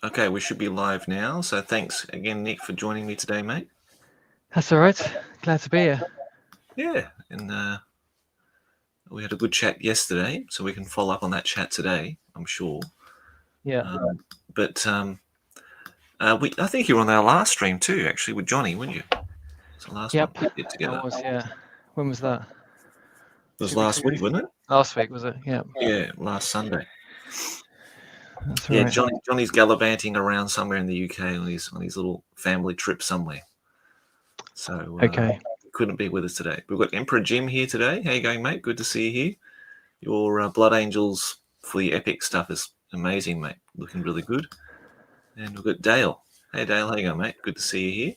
Okay, we should be live now. So thanks again, Nick, for joining me today, mate. That's all right. Glad to be here. Yeah, and we had a good chat yesterday, so we can follow up on that chat today, I'm sure. Yeah. I think you were on our last stream too, actually, with Jonny, weren't you? It's the last Yep. one we did together. I was, yeah. When was that? It was last week, wasn't it? Last week, was it? Yeah. Yeah, last Sunday. That's Yeah, right. Johnny's gallivanting around somewhere in the UK on his little family trip somewhere. So Okay. couldn't be with us today. We've got Emperor Jim here today. How you going, mate? Good to see you here. Your Blood Angels for the epic stuff is amazing, mate. Looking really good. And we've got Dale. Hey, Dale. How you going, mate? Good to see you here.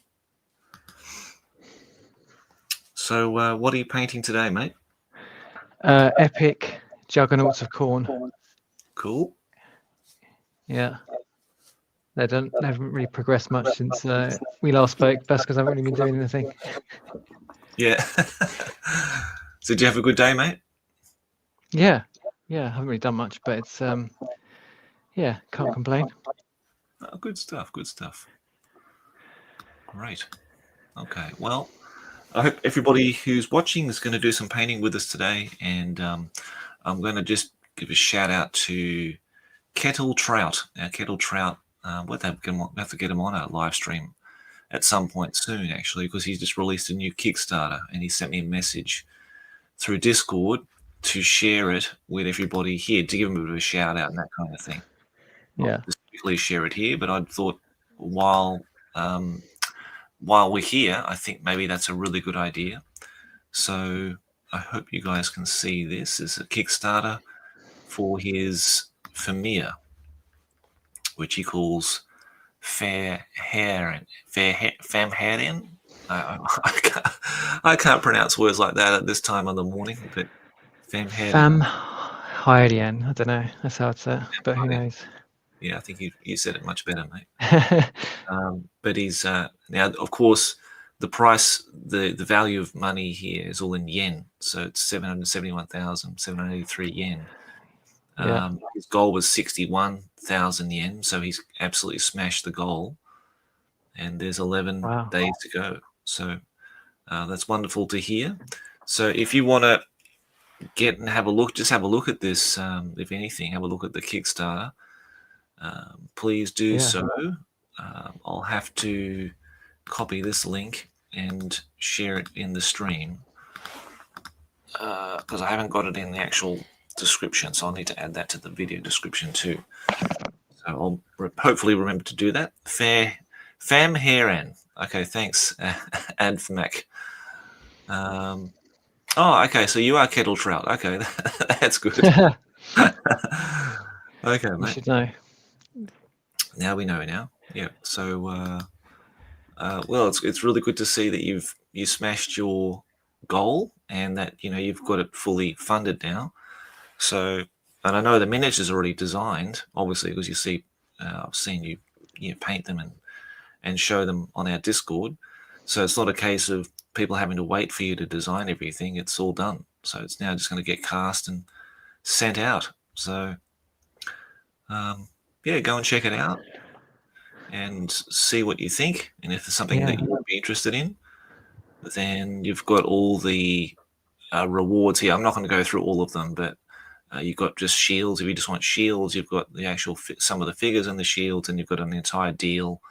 So what are you painting today, mate? Epic Juggernauts of Khorne. Cool. Yeah. They haven't really progressed much since we last spoke. That's because I haven't really been doing anything. Yeah. So did you have a good day, mate? Yeah. Yeah. I haven't really done much, but it's yeah, can't complain. Oh, good stuff. Good stuff. Great. Okay. Well, I hope everybody who's watching is going to do some painting with us today, and I'm going to just give a shout out to Kettle Trout. Now, Kettle Trout, we'll have to get him on our live stream at some point soon, actually, because he's just released a new Kickstarter, and he sent me a message through Discord to share it with everybody here, to give him a bit of a shout out and that kind of thing. Yeah. Not specifically share it here, but I thought while we're here, I think maybe that's a really good idea. So I hope you guys can see this. It's a Kickstarter for his Famir, which he calls Famherian. I can't pronounce words like that at this time of the morning, but Famherian. Famherian. I don't know. That's how it's but who knows? Yeah, I think you said it much better, mate. But he's now, of course, the price, the value of money here is all in yen, so it's 771,783 yen. Yeah. His goal was 61,000 yen, so he's absolutely smashed the goal. And there's 11 days to go, so that's wonderful to hear. So if you want to get and have a look, just have a look at this. If anything, have a look at the Kickstarter. Please do so. I'll have to copy this link and share it in the stream because I haven't got it in the actual description, so I'll need to add that to the video description too. So I'll hopefully remember to do that. Famherian. Okay, thanks, Adfmac. Oh, okay, so you are Kettle Trout. Okay, that's good. Okay, mate. You should know. Now we know now. Yeah. So, well, it's really good to see that you smashed your goal and that you've got it fully funded now. So, and I know the miniatures are already designed, obviously, because you see, I've seen you paint them and show them on our Discord. So it's not a case of people having to wait for you to design everything. It's all done. So it's now just going to get cast and sent out. So, yeah, go and check it out and see what you think. And if there's something that you would be interested in, then you've got all the rewards here. I'm not going to go through all of them, but you've got just shields. If you just want shields, you've got the actual some of the figures and the shields, and you've got an entire deal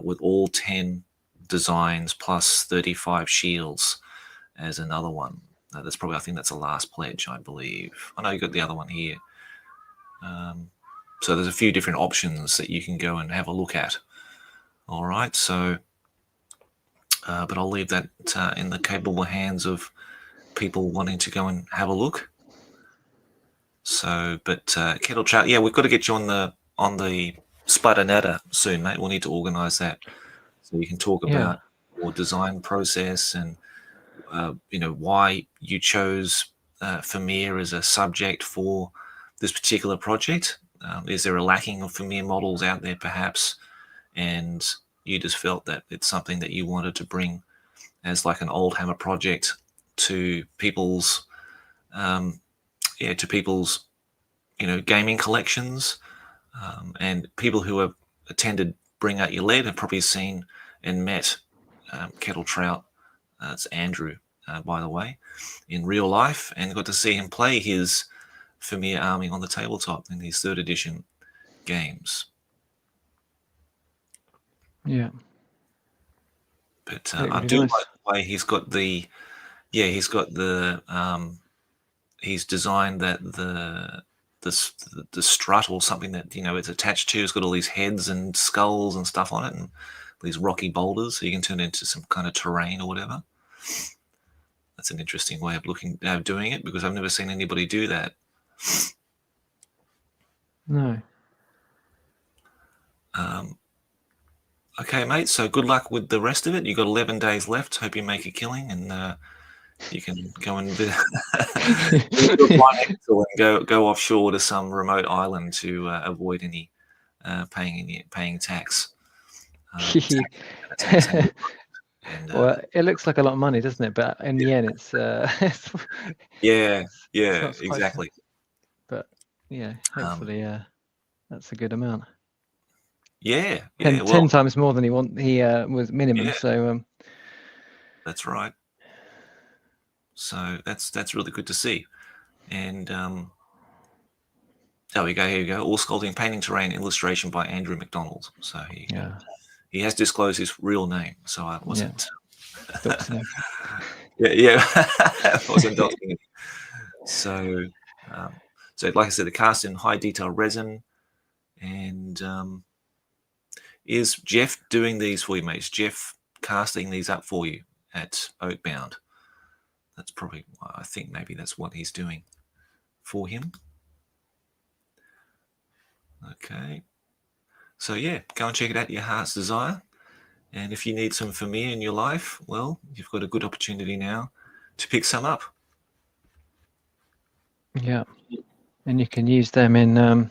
with all 10 designs plus 35 shields as another one. That's probably, I think that's the last pledge, I believe. I know you got the other one here. So there's a few different options that you can go and have a look at. All right, so, but I'll leave that in the capable hands of people wanting to go and have a look. So, but Kettle Trout, yeah, we've got to get you on the Splatter Natter soon, mate. We'll need to organise that so you can talk about your design process and why you chose Famir as a subject for this particular project. Is there a lacking of Famir models out there, perhaps? And you just felt that it's something that you wanted to bring as like an old hammer project to people's, gaming collections, and people who are attended Bring Out Your Lead have probably seen and met Kettle Trout. It's Andrew, by the way, in real life, and got to see him play his Familiar Army on the tabletop in these 3rd edition games. Yeah. But Really I do nice. like the way he's got the, he's designed that the strut or something that, it's attached to. It's got all these heads and skulls and stuff on it, and these rocky boulders, so you can turn it into some kind of terrain or whatever. That's an interesting way of doing it, because I've never seen anybody do that. No. Okay, mate. So good luck with the rest of it. You've got 11 days left. Hope you make a killing, and you can go and go offshore to some remote island to avoid any paying tax. Well, it looks like a lot of money, doesn't it? But in the end, it's exactly. But hopefully that's a good amount. Yeah, 10 times more than he was minimum. Yeah. So that's right. So that's really good to see. And here we go. All sculpting, painting, terrain, illustration by Andrew McDonald. So he has disclosed his real name. So I wasn't. I wasn't doxing him. So like I said, the cast in high detail resin, and is Jeff doing these for you, mate? Is Jeff casting these up for you at Oakbound? That's probably, I think maybe that's what he's doing for him. Okay. So go and check it out, your heart's desire. And if you need some Familiar in your life, well, you've got a good opportunity now to pick some up. Yeah. And you can use them in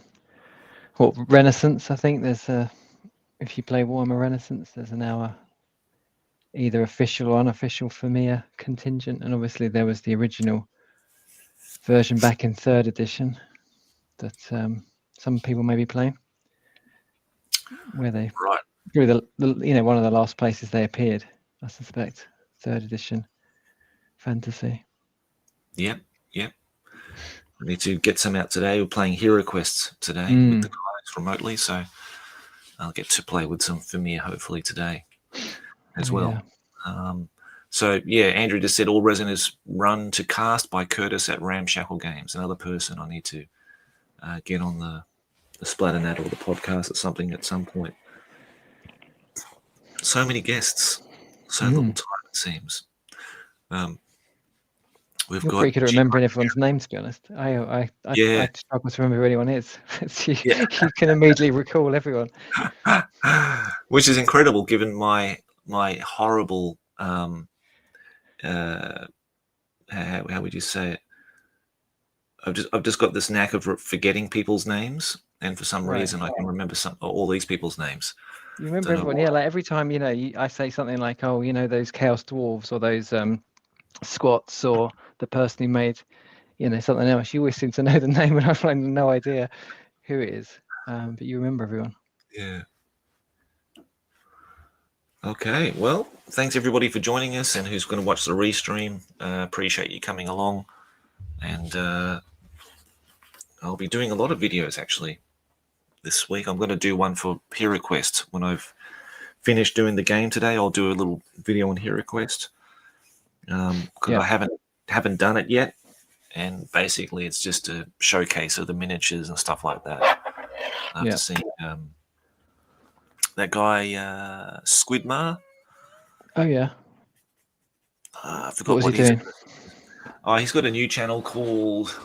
Renaissance. I think there's if you play Warhammer Renaissance, there's now either official or unofficial Familiar contingent, and obviously there was the original version back in 3rd edition that some people may be playing, where they through the one of the last places they appeared, I suspect, 3rd edition fantasy. Yep. We need to get some out today. We're playing Hero Quests today with the guys remotely, so I'll get to play with some Familiar hopefully today as well. Andrew just said all resin is run to cast by Curtis at Ramshackle Games. Another person I need to get on the Splatter Natter or the podcast or something at some point. So many guests, so little time it seems. You're pretty good at remembering everyone's name, to be honest. I struggle to remember who anyone is. You can immediately recall everyone, which is incredible given my horrible how would you say it? I've just got this knack of forgetting people's names, and for some reason I can remember all these people's names. You remember everyone, like every time I say something like, those Chaos Dwarves or those squats or the person who made something else, you always seem to know the name, and I find no idea who it is, but you remember everyone. Okay, well, thanks everybody for joining us, and who's going to watch the restream. Appreciate you coming along, and I'll be doing a lot of videos actually this week. I'm going to do one for Hero Quest. When I've finished doing the game today, I'll do a little video on Hero Quest. Because I haven't done it yet, and basically it's just a showcase of the miniatures and stuff like that. I've seen that guy Squidmar. I forgot what was he doing. He's got a new channel called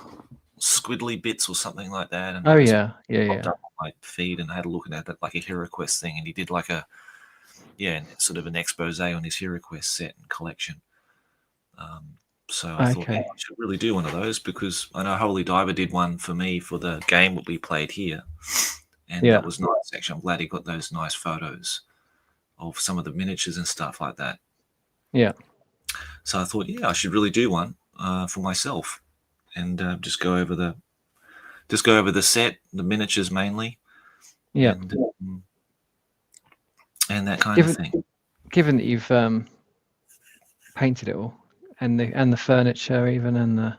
Squiddly Bits or something like that. And popped up on my feed, and I had a look at that like a Hero Quest thing, and he did like sort of an expose on his Hero Quest set and collection. So I thought I should really do one of those, because I know Holy Diver did one for me for the game that we played here, and that was nice. Actually, I'm glad he got those nice photos of some of the miniatures and stuff like that. So I thought, I should really do one for myself, and just go over the set, the miniatures mainly. And and that kind of thing. Given that you've painted it all, and the furniture even, and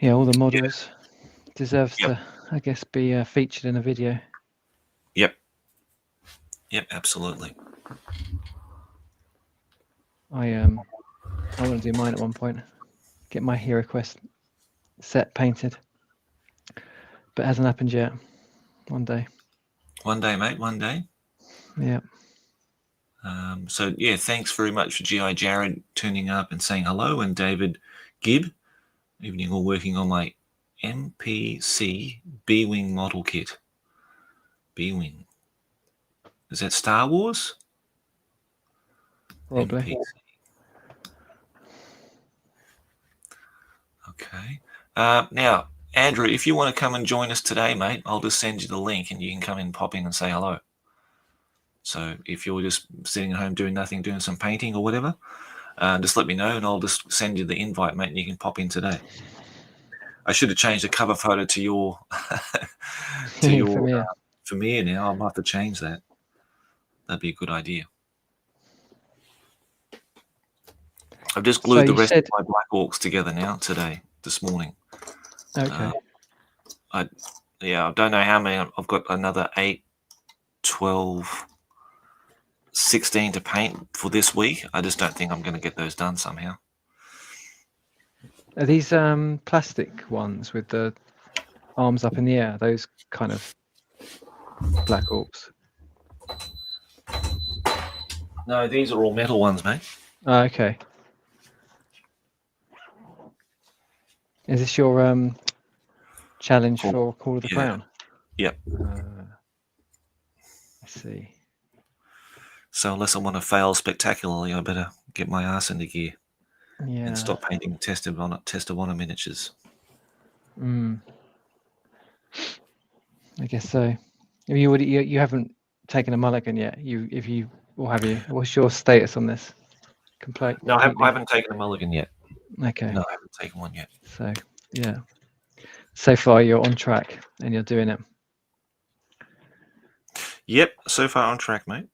all the models, deserves to, I guess, be featured in a video. Yep, absolutely. I want to do mine at one point. Get my HeroQuest set painted, but it hasn't happened yet. One day. One day, mate. One day. Yeah. So yeah, thanks very much for GI Jared turning up and saying hello, and David Gibb, evening all working on my MPC B-Wing model kit. B-Wing. Is that Star Wars? Probably. MPC. Okay. Now, Andrew, if you want to come and join us today, mate, I'll just send you the link and you can come in, pop in and say hello. So if you're just sitting at home doing nothing, doing some painting or whatever, just let me know and I'll just send you the invite, mate, and you can pop in today. I should have changed the cover photo to your Premiere now. I'll have to change that. That'd be a good idea. I've just glued the rest of my Black Orcs together now this morning. Okay. I don't know how many. I've got another 8, 12, 16 to paint for this week. I just don't think I'm going to get those done somehow. Are these plastic ones with the arms up in the air? Those kind of Black Orcs? No, these are all metal ones, mate. Oh, okay. Is this your challenge for Call of the Crown? Yep. I see. So unless I want to fail spectacularly, I better get my ass into gear. Yeah. And stop painting test of honor miniatures. I guess so. You haven't taken a mulligan yet. Have you? What's your status on this? No, I haven't taken a mulligan yet. Okay. No, I haven't taken one yet. So yeah. So far you're on track and you're doing it. Yep, so far on track, mate.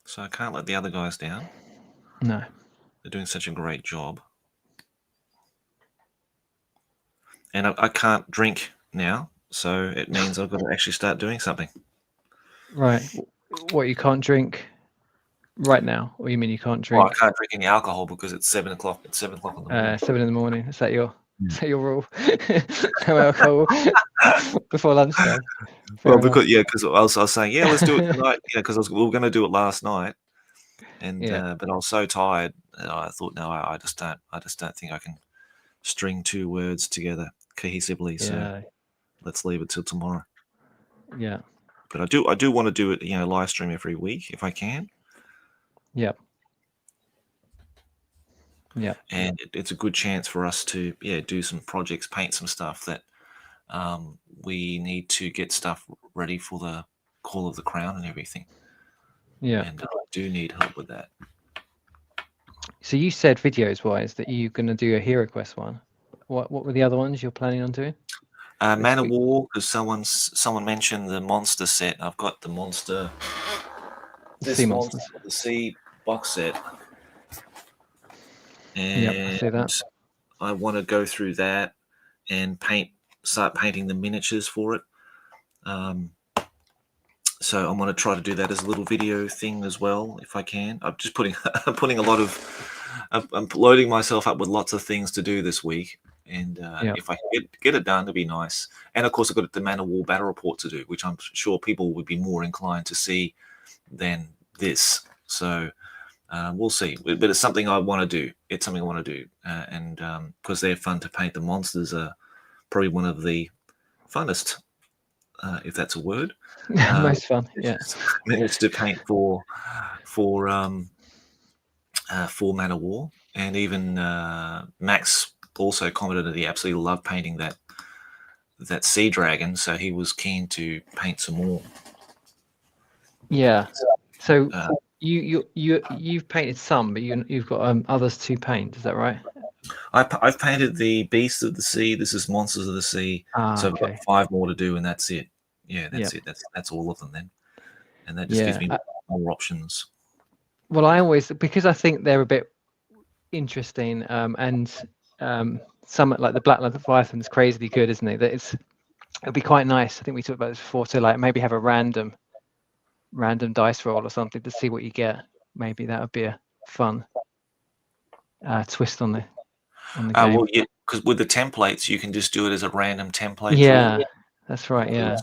So I can't let the other guys down. No. They're doing such a great job. And I can't drink now, so it means I've got to actually start doing something. Right. What, you can't drink right now? Or you mean you can't drink? Well, I can't drink any alcohol because it's 7 o'clock. It's 7 o'clock in the morning. 7 in the morning. Is that your rule? No alcohol before lunchtime. Because I was saying, let's do it tonight. Because we were going to do it last night, and but I was so tired. I thought, no, I just don't think I can string two words together cohesively. So let's leave it till tomorrow. Yeah. But I do want to do it, live stream every week if I can. Yep. Yeah. And it's a good chance for us to do some projects, paint some stuff that we need to get stuff ready for the Call of the Crown and everything. Yeah. And I do need help with that. So you said videos wise that you're going to do a HeroQuest one. What were the other ones you're planning on doing? Man of War, because someone mentioned the monster set. I've got the monster. Sea monsters. The sea box set. And I see that. I want to go through that and start painting the miniatures for it. So I'm going to try to do that as a little video thing as well, if I can. I'm just putting a lot of. I'm loading myself up with lots of things to do this week, and if I can get it done, it'd be nice. And of course, I've got the Man of War battle report to do, which I'm sure people would be more inclined to see than this. So we'll see. But it's something I want to do. It's something I want to do, and because they're fun to paint. The monsters are probably one of the funnest, if that's a word. Most fun, yeah. Minutes to paint for Man of War, and even Max also commented that he absolutely loved painting that sea dragon, so he was keen to paint some more. Yeah. So you've painted some, but you've got others to paint. Is that right? I've painted the Beasts of the Sea. This is Monsters of the Sea. So I've got Okay. 5 more to do, and that's it. Yeah, that's Yep. it. That's all of them then, and that just gives me more options. Well, I always, because I think they're a bit interesting, and some like the Black Leviathan's crazily good, isn't it? That it'll be quite nice. I think we talked about this before, to like maybe have a random dice roll or something to see what you get. Maybe that would be a fun twist on the game. Well, yeah, because with the templates, you can just do it as a random template. Yeah, draw. that's right. Yeah.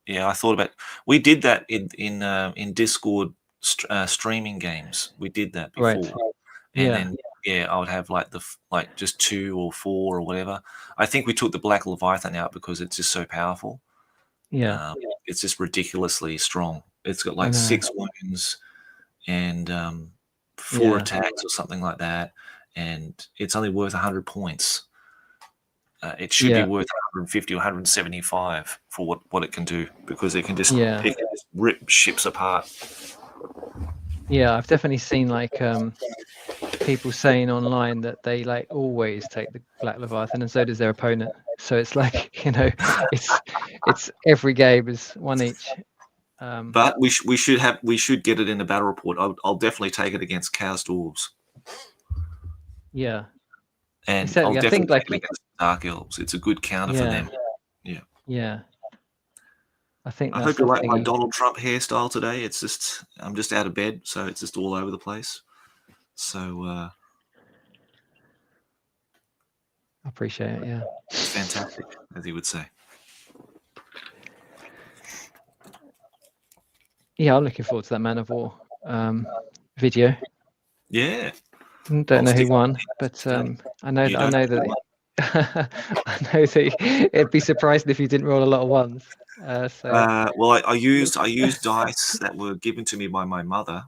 Yeah. I thought about. We did that in Discord streaming games. We did that before, Right. and then I would have like just 2 or 4 or whatever. I think we took the Black Leviathan out because it's just so powerful. Yeah. It's just ridiculously strong. It's got like 6 wounds and 4 attacks or something like that, and it's only worth 100 points. It should be worth 150 or 175 for what it can do, because it can just rip ships apart. Yeah, I've definitely seen like people saying online that they like always take the Black Leviathan, and so does their opponent. So it's like, it's every game is one each. But we should get it in the battle report. I'll definitely take it against Cows Dwarves. Yeah, and exactly. I'll definitely take it against Dark Elves. It's a good counter for them. Yeah. I think I hope you like my Donald Trump hairstyle today. It's just I'm just out of bed, so it's just all over the place. So I appreciate it. Yeah, it's fantastic, as he would say. Yeah, I'm looking forward to that Man of War video. Yeah. Don't know who won, but I know that I know that it'd be surprising if you didn't roll a lot of ones. Well, I used dice that were given to me by my mother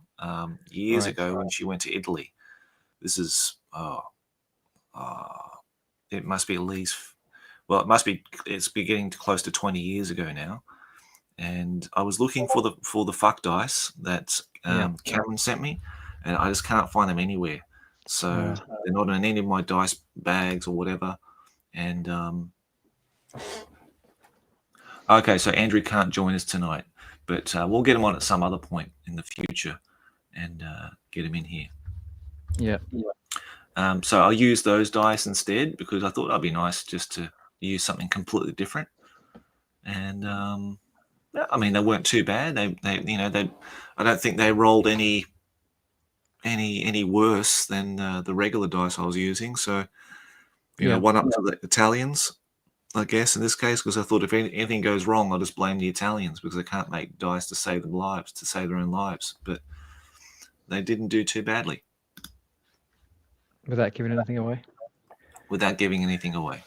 years ago when she went to Italy. This is it must be at least, well, it's getting close to 20 years ago now. And I was looking for the fuck dice that Cameron sent me, and I just can't find them anywhere. So they're not in any of my dice bags or whatever. And okay, so Andrew can't join us tonight, but we'll get him on at some other point in the future and get him in here. Yeah. So I'll use those dice instead, because I thought that'd be nice just to use something completely different. And I mean, they weren't too bad. They I don't think they rolled any worse than the regular dice I was using. So one up to the Italians, I guess, in this case, because I thought if anything goes wrong, I'll just blame the Italians, because they can't make dice to save their own lives. But they didn't do too badly. Without giving anything away? Without giving anything away.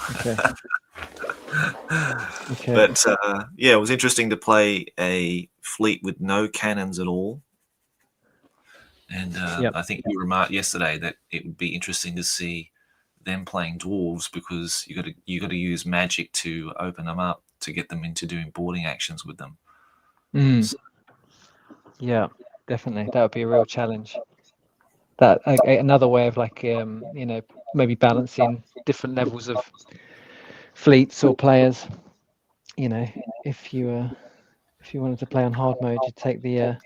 Okay. But it was interesting to play a fleet with no cannons at all. And I think you remarked yesterday that it would be interesting to see them playing dwarves, because you got to use magic to open them up to get them into doing boarding actions with them. So, yeah, definitely, that would be a real challenge. That another way of like maybe balancing different levels of fleets or players. If you wanted to play on hard mode, you'd take the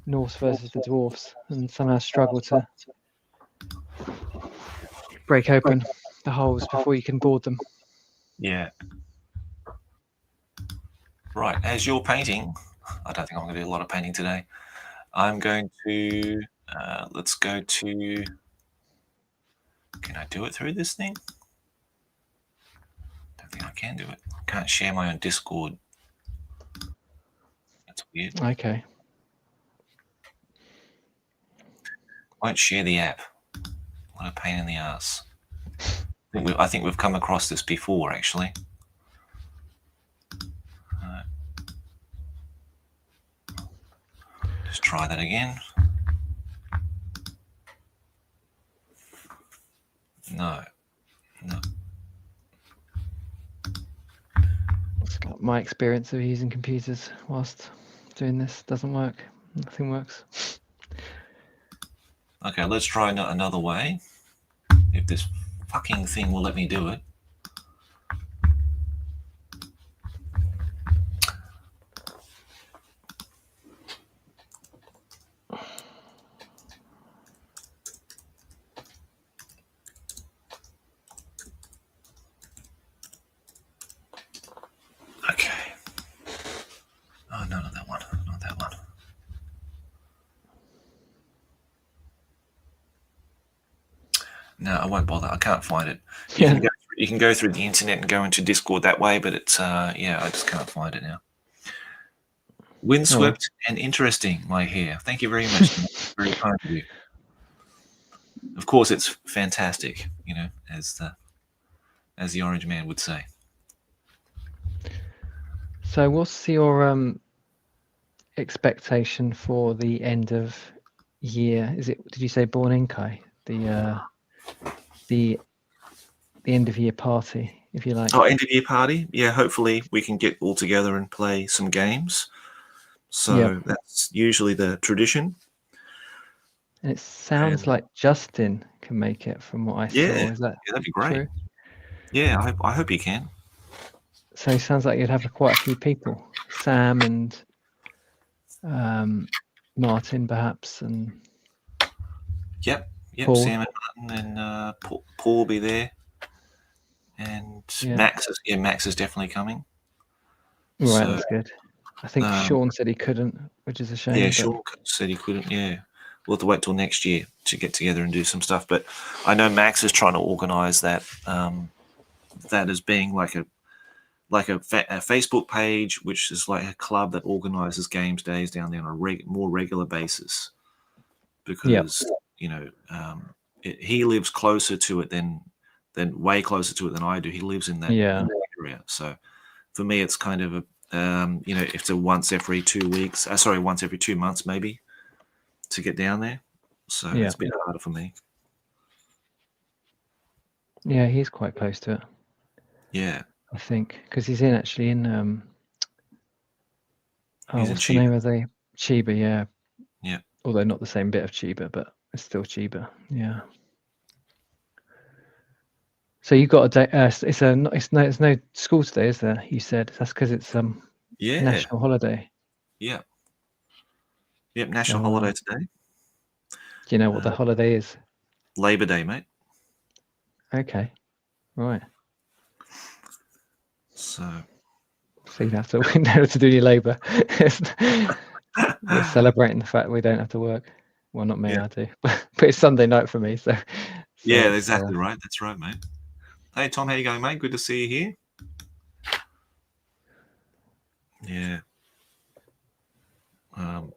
Norse versus the dwarves and somehow struggle to break open the holes before you can board them. Yeah. Right. As you're painting, I don't think I'm going to do a lot of painting today. I'm going to let's go to. Can I do it through this thing? Don't think I can do it. I can't share my own Discord. That's weird. Okay. Won't share the app. What a pain in the ass. I think we've come across this before, actually. Just try that again. No. My experience of using computers whilst doing this doesn't work. Nothing works. Okay, let's try another way. If this fucking thing will let me do it. Okay. Oh, no, not that one. Not that one. No, I won't bother. I can't find it. You can go through the internet and go into Discord that way, but it's yeah, I just can't find it now. Windswept and interesting, my hair. Thank you very much. Very kind of you. Of course, it's fantastic. You know, as the Orange Man would say. So, what's your expectation for the end of year? Is it? Did you say Born in Kai? The end of year party, if you like. Oh, end of year party. Yeah, hopefully we can get all together and play some games. So that's usually the tradition. And it sounds like Justin can make it, from what I saw. Is that that'd be great. true? Yeah, I hope you can. So it sounds like you'd have quite a few people, Sam and Martin, perhaps, and Yep, Paul. Sam and Martin and Paul will be there, and Max is definitely coming. Right, so, that's good. I think Sean said he couldn't, which is a shame. Yeah, Sean said he couldn't. Yeah, we'll have to wait till next year to get together and do some stuff. But I know Max is trying to organise that. That as being like a Facebook page, which is like a club that organises games days down there on a more regular basis. Because you know, he lives closer to it than way closer to it than I do. He lives in that area, so for me, it's kind of a you know, if it's a once every 2 weeks, once every 2 months maybe to get down there. So it's a bit harder for me. Yeah, he's quite close to it. Yeah, I think because he's actually in. What's the name of the Chiba? Yeah. Yeah. Although not the same bit of Chiba, but it's still Chiba. Yeah. So you got a day. It's no school today, is there? You said that's because it's national holiday. Yeah. Yep, national holiday today. Do you know what the holiday is? Labor Day, mate. Okay. Right. So you have to win there to do your labour. We're celebrating the fact we don't have to work. Well, not me, I do, but it's Sunday night for me. So yeah, exactly right. That's right, mate. Hey, Tom, how you going, mate? Good to see you here. Yeah.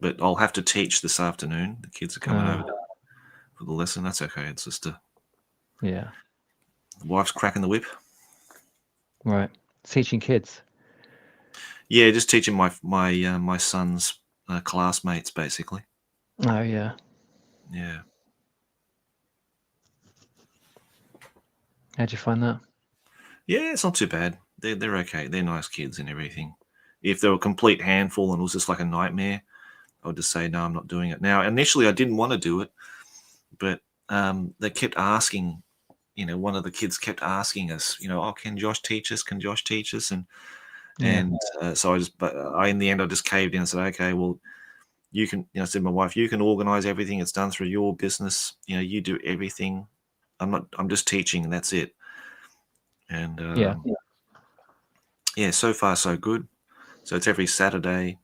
But I'll have to teach this afternoon. The kids are coming over for the lesson. That's okay. It's just the wife's cracking the whip. Right. Teaching kids. Yeah, just teaching my son's classmates, basically. Oh, yeah. Yeah. How'd you find that? Yeah, it's not too bad. They're okay. They're nice kids and everything. If they were a complete handful and it was just like a nightmare, I would just say, no, I'm not doing it. Now, initially, I didn't want to do it, but they kept asking, you know, one of the kids kept asking us, you know, oh, can Josh teach us? Can Josh teach us? And so in the end, I just caved in and said, okay, well, you can, you know, I said to my wife, you can organize everything. It's done through your business. You know, you do everything. I'm just teaching and that's it. And so far so good. So it's every Saturday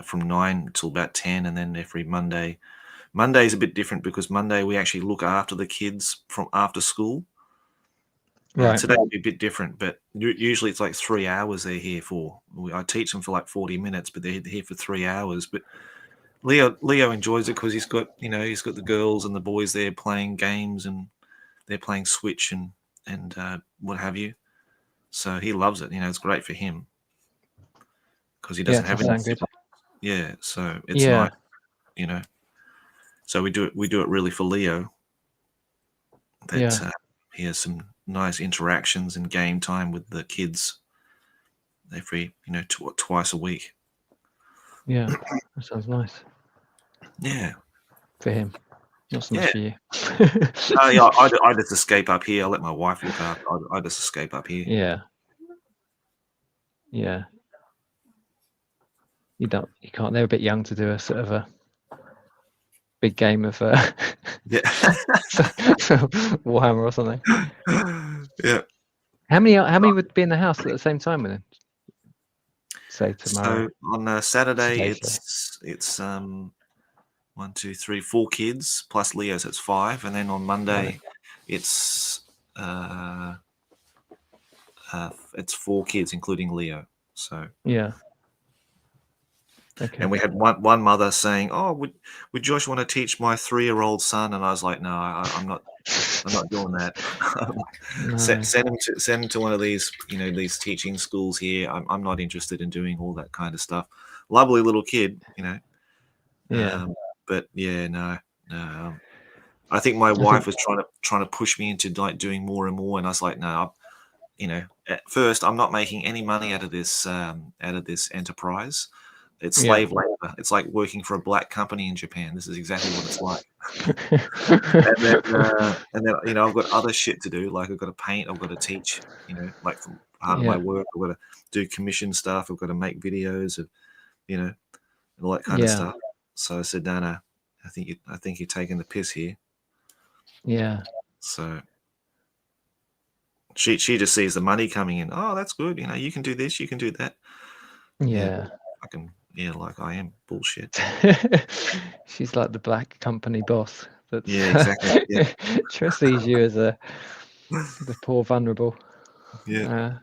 from 9 till about 10, and then every Monday. Monday's a bit different because Monday we actually look after the kids from after school. Right. Today will be a bit different, but usually it's like 3 hours they're here for. I teach them for like 40 minutes, but they're here for 3 hours. But Leo enjoys it because he's got the girls and the boys there playing games, and they're playing Switch and what have you. So he loves it. You know, it's great for him because he doesn't have any. Yeah, so it's nice. You know, so we do it really for Leo. That he has some nice interactions and game time with the kids every, you know, twice a week. Yeah, that sounds nice. Yeah, for him. Not so much for you. Yeah, I just escape up here. I let my wife look after. I just escape up here. Yeah. Yeah. You can't. They're a bit young to do a sort of a big game of Yeah. Warhammer or something. Yeah. How many would be in the house at the same time with him? Say tomorrow. So on Saturday, Today, it's 1, 2, 3, 4 kids plus Leo, so it's 5, and then on Monday, it's 4 kids including Leo. So yeah. Okay. and we had one mother saying, "Oh, would Josh want to teach my 3-year-old son?" And I was like, "No, I'm not doing that. No. Send him to one of these, these teaching schools here. I'm not interested in doing all that kind of stuff. Lovely little kid, Yeah. but yeah, no. I think my wife was trying to push me into like doing more and more, and I was like, no. At first, I'm not making any money out of this enterprise. It's slave labor. It's like working for a black company in Japan. This is exactly what it's like. and then I've got other shit to do. Like I've got to paint. I've got to teach. Like from part of my work, I've got to do commission stuff. I've got to make videos of, and all that kind of stuff. So I said, no. I think you're taking the piss here. Yeah. So she just sees the money coming in. Oh, that's good. You can do this. You can do that. Yeah. I can. Yeah, like I am bullshit. She's like the black company boss. That's, Yeah, exactly. Yeah. Just sees you as the poor vulnerable minion.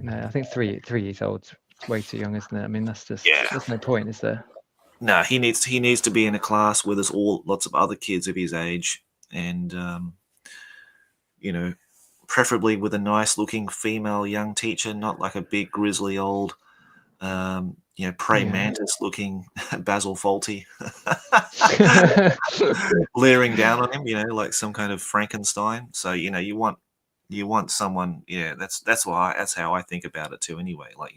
No, I think 3 years old's way too young, isn't it? I mean, that's just there's no point, is there? No, he needs to be in a class where there's lots of other kids of his age, and preferably with a nice looking female young teacher, not like a big grizzly old praying mantis looking Basil Fawlty leering down on him, like some kind of Frankenstein. So you want someone. Yeah, that's how I think about it too. Anyway, like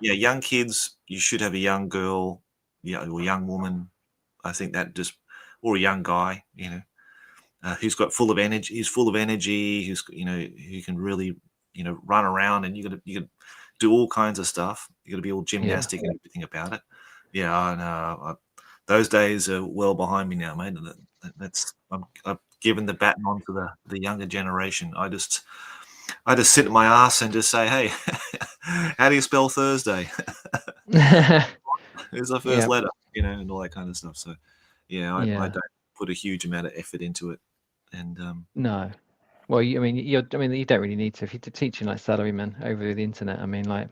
young kids, you should have a young girl, or young woman. I think that or a young guy, who's got full of energy. He's full of energy. Who's who can really run around, and you got to do all kinds of stuff. You got to be all gymnastic and everything about it. Yeah, I know. Those days are well behind me now, mate. I've given the baton on to the younger generation. I just sit in my ass and just say, hey, how do you spell Thursday? Here's the first letter, and all that kind of stuff. So, I don't put a huge amount of effort into it. And no. Well, you don't really need to. If you're teaching like salarymen over the internet, I mean, like,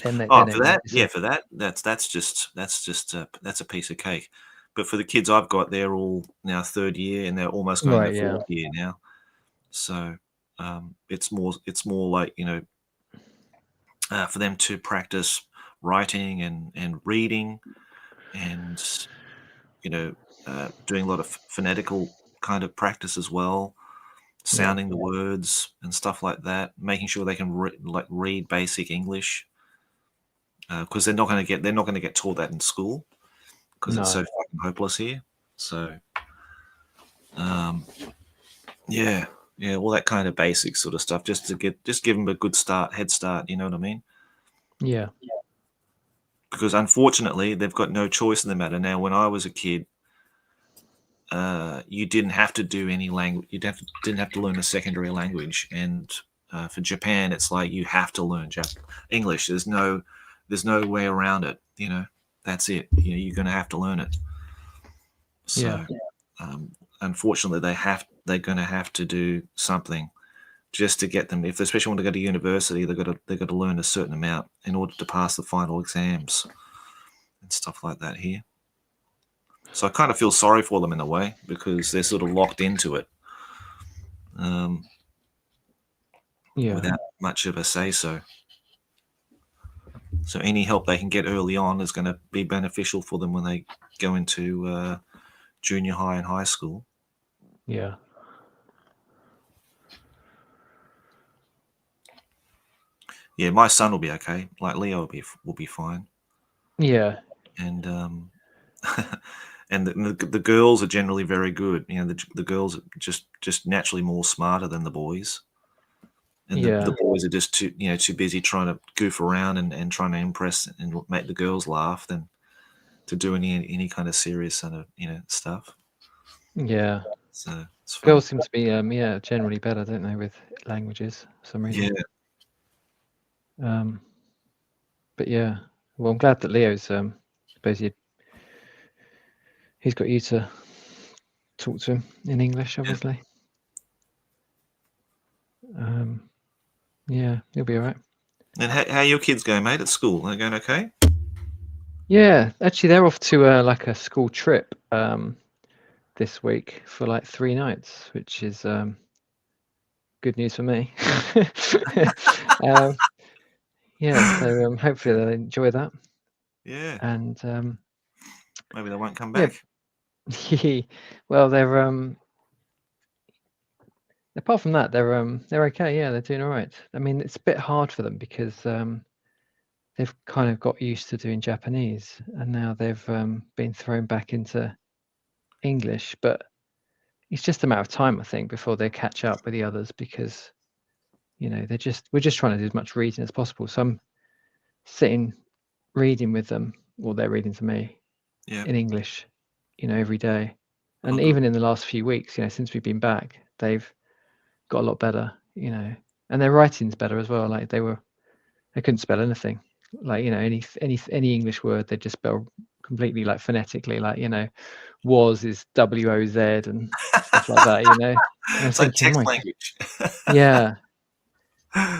for that, that's a piece of cake. But for the kids I've got, they're all now 3rd year, and they're almost going to 4th year now. So it's more like for them to practice writing and reading, and doing a lot of phonetical kind of practice as well, sounding the words and stuff like that, making sure they can read basic English, because they're not going to get taught that in school, because it's so fucking hopeless here. So all that kind of basic sort of stuff, just give them a good head start. You know what I mean? Yeah. Because unfortunately, they've got no choice in the matter. Now, when I was a kid, you didn't have to do any language. You didn't have to learn a secondary language. And for Japan, it's like you have to learn English. There's no way around it. That's it. You're going to have to learn it. So, unfortunately, they're going to have to do something just to get them. If they especially want to go to university, they've got to learn a certain amount in order to pass the final exams and stuff like that here. So I kind of feel sorry for them in a way, because they're sort of locked into it, without much of a say so. So any help they can get early on is going to be beneficial for them when they go into junior high and high school. Yeah. Yeah, my son will be okay. Like Leo will be fine. Yeah. and and the girls are generally very good. You know, the girls are just naturally more smarter than the boys, and the boys are just too busy trying to goof around and trying to impress and make the girls laugh than to do any kind of serious sort of stuff. Yeah. So it's fun. Girls seem to be generally better, don't they, with languages for some reason. Yeah. But yeah, well, I'm glad that Leo's suppose he's got you to talk to him in English, obviously. Yeah, he'll be all right. And how are your kids going, mate, at school? They're going okay? Yeah, actually, they're off to like a school trip this week for like 3 nights, which is good news for me. Yeah, so hopefully they'll enjoy that. Yeah. And maybe they won't come back. Yeah. Well, they're apart from that, they're okay. Yeah, they're doing all right. I mean, it's a bit hard for them because they've kind of got used to doing Japanese, and now they've been thrown back into English. But it's just a matter of time, I think, before they catch up with the others because we're just trying to do as much reading as possible. So I'm sitting reading with them, or they're reading to me in English, every day. And even in the last few weeks, since we've been back, they've got a lot better, and their writing's better as well. Like they couldn't spell anything, like any English word they just spell completely like phonetically, like was is WOZ and stuff like that, And I was like thinking, text language. Yeah,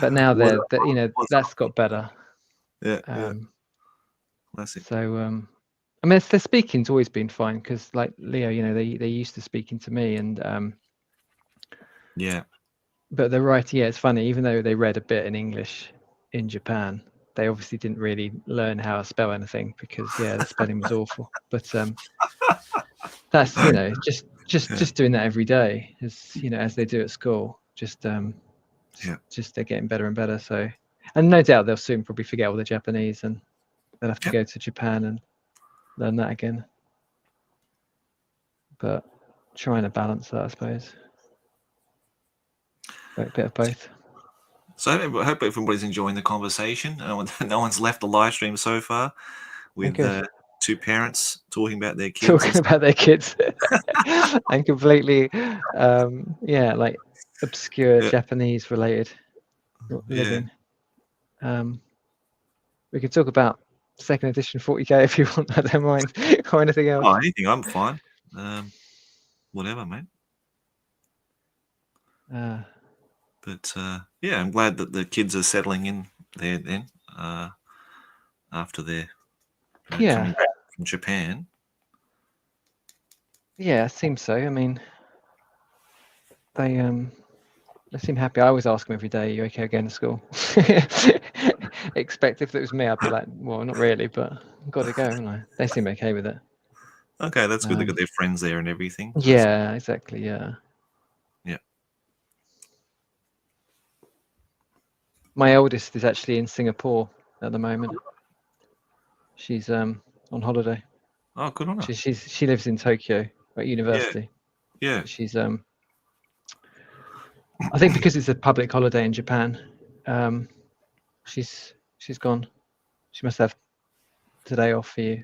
but now that's got better. Yeah. Classic. So I mean, their speaking's always been fine because, like Leo, they're used to speaking to me, and yeah. But they're right. Yeah, it's funny. Even though they read a bit in English in Japan, they obviously didn't really learn how to spell anything because the spelling was awful. But that's just doing that every day, as they do at school. Just they're getting better and better. So, and no doubt they'll soon probably forget all the Japanese and they'll have to go to Japan and learn that again. But trying to balance that, I suppose. A bit of both. So I hope everybody's enjoying the conversation. No one's left the live stream so far with 2 parents talking about their kids. Talking about their kids and completely, like obscure Japanese related living. We could talk about second edition 40k if you want. I don't mind, or anything else. Oh, anything, I'm fine. Whatever, mate. But I'm glad that the kids are settling in there then after their coming back from Japan. Yeah, it seems so. I mean, they seem happy. I always ask them every day, "Are you okay going to school?" Expect if it was me, I'd be like, "Well, not really, but I've got to go, haven't I?" They seem okay with it. Okay, that's good. They got their friends there and everything. Yeah, exactly. Yeah. My eldest is actually in Singapore at the moment. She's on holiday. Oh, good on her. She lives in Tokyo at university. Yeah. She's I think because it's a public holiday in Japan, she's gone. She must have today off for you.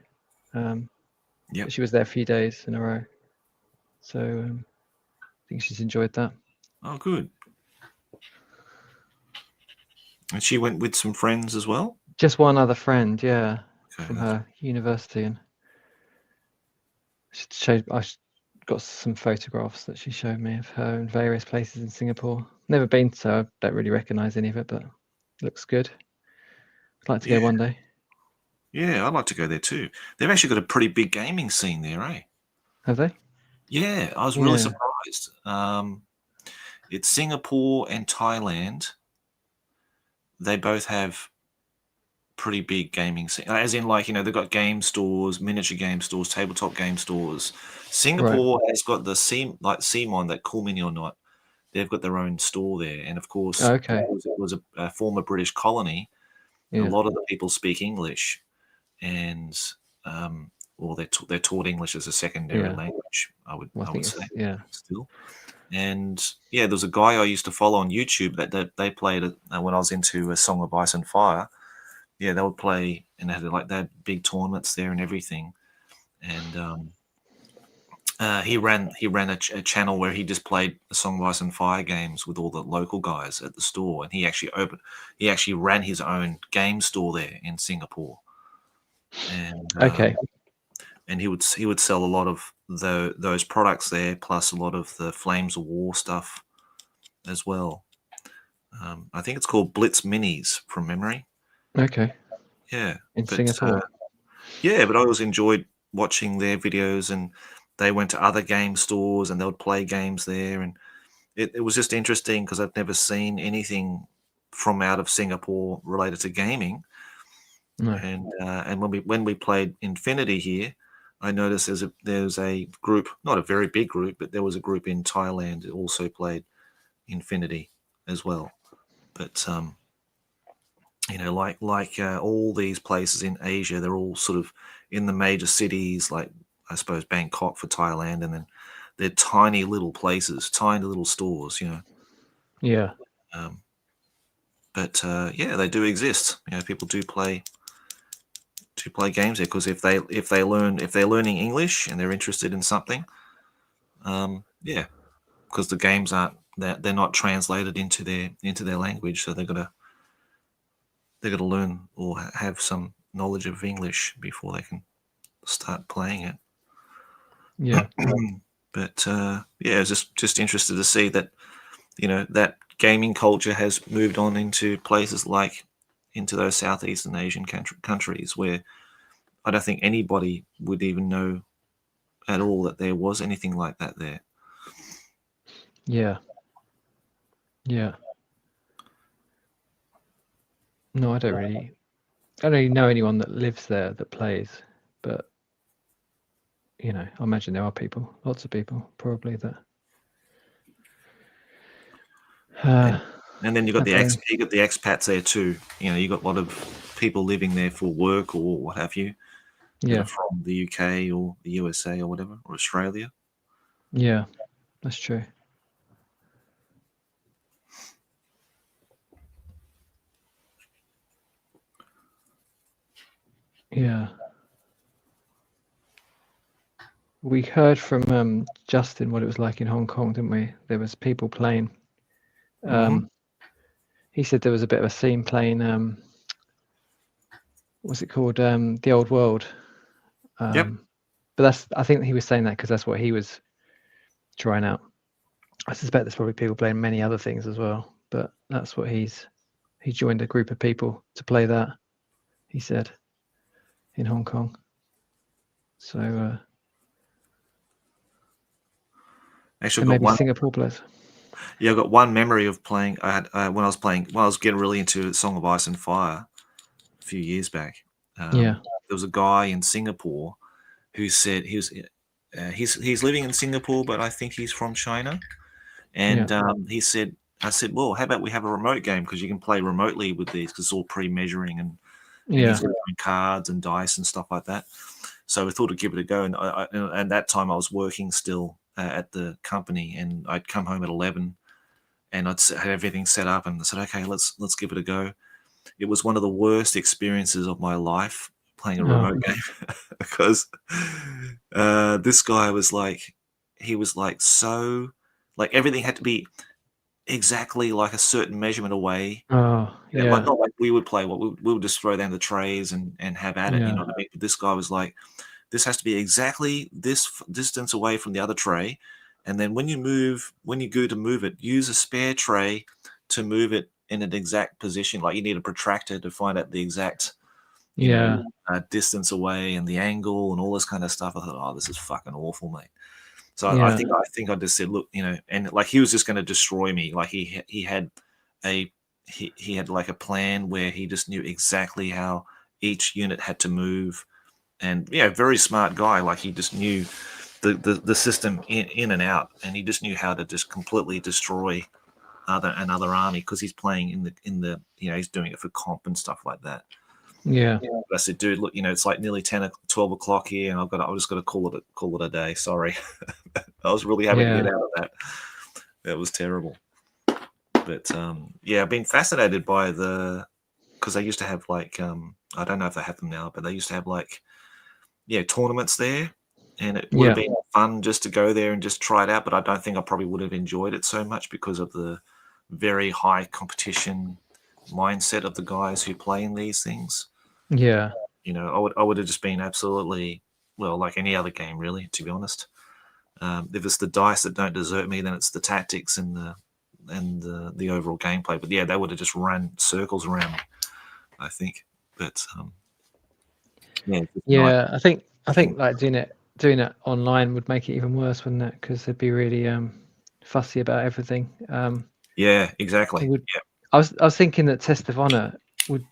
She was there a few days in a row, so I think she's enjoyed that. Oh, good. And she went with some friends as well? Just one other friend, from her university. And I got some photographs that she showed me of her in various places in Singapore. Never been, so I don't really recognise any of it, but it looks good. I'd like to go one day. Yeah, I'd like to go there too. They've actually got a pretty big gaming scene there, eh? Have they? Yeah, I was really surprised. It's Singapore and Thailand. They both have pretty big gaming scene, as in, like, they've got game stores, miniature game stores, tabletop game stores. Singapore has got the Simon, that Cool Mini or Not. They've got their own store there, and of course, it was a former British colony. A lot of the people speak English, and or they're taught English as a secondary language. I would say still. And yeah, there was a guy I used to follow on YouTube that they played it when I was into A Song of Ice and Fire. Yeah, they would play, and they had big tournaments there and everything. And he ran a channel where he just played A Song of Ice and Fire games with all the local guys at the store, and he actually ran his own game store there in Singapore. And and he would sell a lot of those products there, plus a lot of the Flames of War stuff as well. I think it's called Blitz Minis from memory. Okay. Yeah. In Singapore. Yeah, but I always enjoyed watching their videos, and they went to other game stores and they would play games there, and it was just interesting because I'd never seen anything from out of Singapore related to gaming. No. And when we played Infinity here, I noticed there's a group, not a very big group, but there was a group in Thailand that also played Infinity as well. But like all these places in Asia, they're all sort of in the major cities, like I suppose Bangkok for Thailand, and then they're tiny little places, tiny little stores, Yeah. But yeah, they do exist. People do play games there because if they're learning English and they're interested in something, yeah, because the games they're not translated into their language, so they've got to learn or have some knowledge of English before they can start playing it. Yeah. But yeah, I was just interested to see that that gaming culture has moved on into places like into those Southeastern Asian countries where I don't think anybody would even know at all that there was anything like that there. Yeah. Yeah. No, I don't really know anyone that lives there that plays, but I imagine there are people, lots of people probably that. And then you got the expats there too. You got a lot of people living there for work or what have you. That are from the UK or the USA or whatever, or Australia. Yeah, that's true. Yeah. We heard from Justin what it was like in Hong Kong, didn't we? There was people playing. He said there was a bit of a scene playing. What's it called? The Old World. Yep. But I think he was saying that because that's what he was trying out. I suspect there's probably people playing many other things as well, but that's what he joined a group of people to play that. He said in Hong Kong. So. Actually, maybe Singapore players. Yeah, I've got one memory of playing. I had when I was getting really into Song of Ice and Fire a few years back. There was a guy in Singapore who said he's living in Singapore, but I think he's from China. And he said, I said, well, how about we have a remote game because you can play remotely with these because it's all pre-measuring and he's doing cards and dice and stuff like that. So we thought to give it a go. And at that time I was working still at the company, and I'd come home at 11, and I'd had everything set up, and I said, okay, let's give it a go. It was one of the worst experiences of my life playing a remote game because this guy was like, so like everything had to be exactly like a certain measurement away. Not like we would play what we would just throw down the trays and have at it. You know what I mean? But this guy was like, this has to be exactly this distance away from the other tray. And then when you go to move it, use a spare tray to move it in an exact position. Like you need a protractor to find out the exact distance away and the angle and all this kind of stuff. I thought, oh, this is fucking awful, mate. So I think I just said, look, and like he was just going to destroy me. Like he had like a plan where he just knew exactly how each unit had to move. And very smart guy. Like he just knew the system in and out, and he just knew how to just completely destroy another army because he's playing in the he's doing it for comp and stuff like that. Yeah. I said, dude, look, it's like nearly 10 or 12 o'clock here, and I've just got to call it a day. Sorry. I was really having to get out of that. That was terrible. But I've been fascinated by because they used to have like, I don't know if they have them now, but they used to have like, tournaments there, and it would have been fun just to go there and just try it out. But I don't think I probably would have enjoyed it so much because of the very high competition mindset of the guys who play in these things. Yeah. I would have just been absolutely, well, like any other game, really, to be honest. If it's the dice that don't desert me, then it's the tactics and the overall gameplay. But they would have just run circles around me, I think. But I think like doing it online would make it even worse, wouldn't it? Because they'd be really fussy about everything. Yeah, exactly. I was thinking that Test of Honor would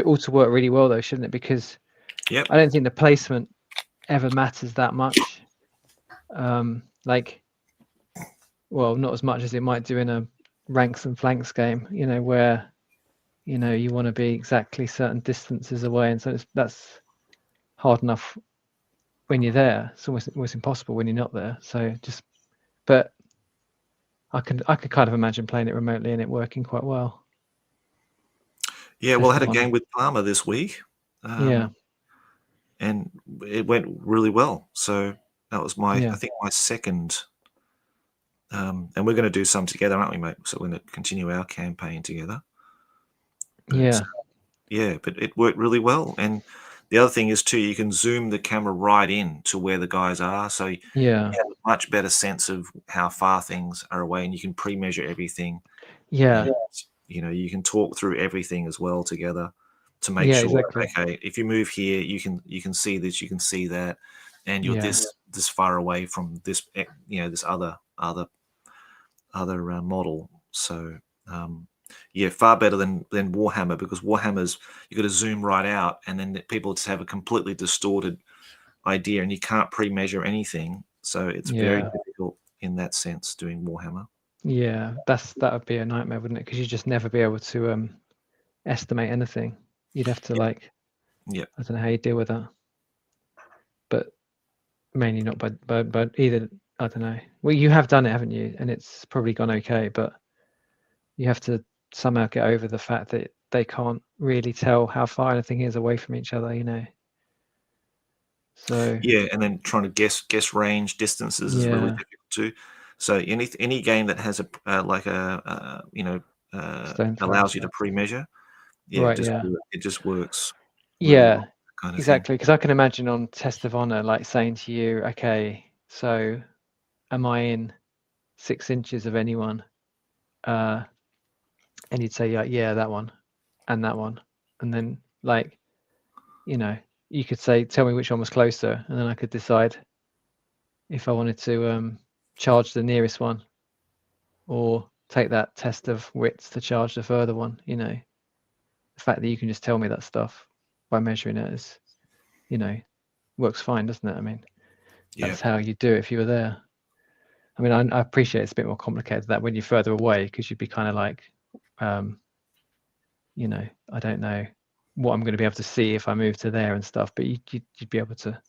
also work really well though, shouldn't it? Because I don't think the placement ever matters that much. Well, not as much as it might do in a ranks and flanks game, where you want to be exactly certain distances away, and so that's hard enough when you're there. It's almost impossible when you're not there. So but I could kind of imagine playing it remotely and it working quite well. Yeah, well, I had a game with Palmer this week. And it went really well. So that was I think my second. And we're going to do some together, aren't we, mate? So we're going to continue our campaign together. But, but it worked really well. And the other thing is too, you can zoom the camera right in to where the guys are. So you have a much better sense of how far things are away, and you can pre-measure everything. And, you can talk through everything as well together to make sure, okay, if you move here, you can see this, you can see that, and you're this far away from this, this other model. So far better than Warhammer, because Warhammer's you got to zoom right out, and then people just have a completely distorted idea, and you can't pre-measure anything. So it's very difficult in that sense doing Warhammer. Yeah, that would be a nightmare, wouldn't it? Because you'd just never be able to estimate anything. You'd have to I don't know how you deal with that, but mainly not by either. I don't know. Well, you have done it, haven't you? And it's probably gone okay, but you have to somehow get over the fact that they can't really tell how far anything is away from each other, So and then trying to guess range distances is really difficult too. So any game that has allows you to pre-measure, it just works. Really well, kind of exactly. Because I can imagine on Test of Honor, like saying to you, okay, so am I in 6 inches of anyone? And you'd say, yeah, that one, and that one, and then you could say, tell me which one was closer, and then I could decide if I wanted to charge the nearest one, or take that test of wits to charge the further one. The fact that you can just tell me that stuff by measuring it is, works fine, doesn't it? I mean, that's how you do it if you were there. I mean, I appreciate it's a bit more complicated than that when you're further away, because you'd be kind of like, I don't know what I'm going to be able to see if I move to there and stuff, but you'd be able to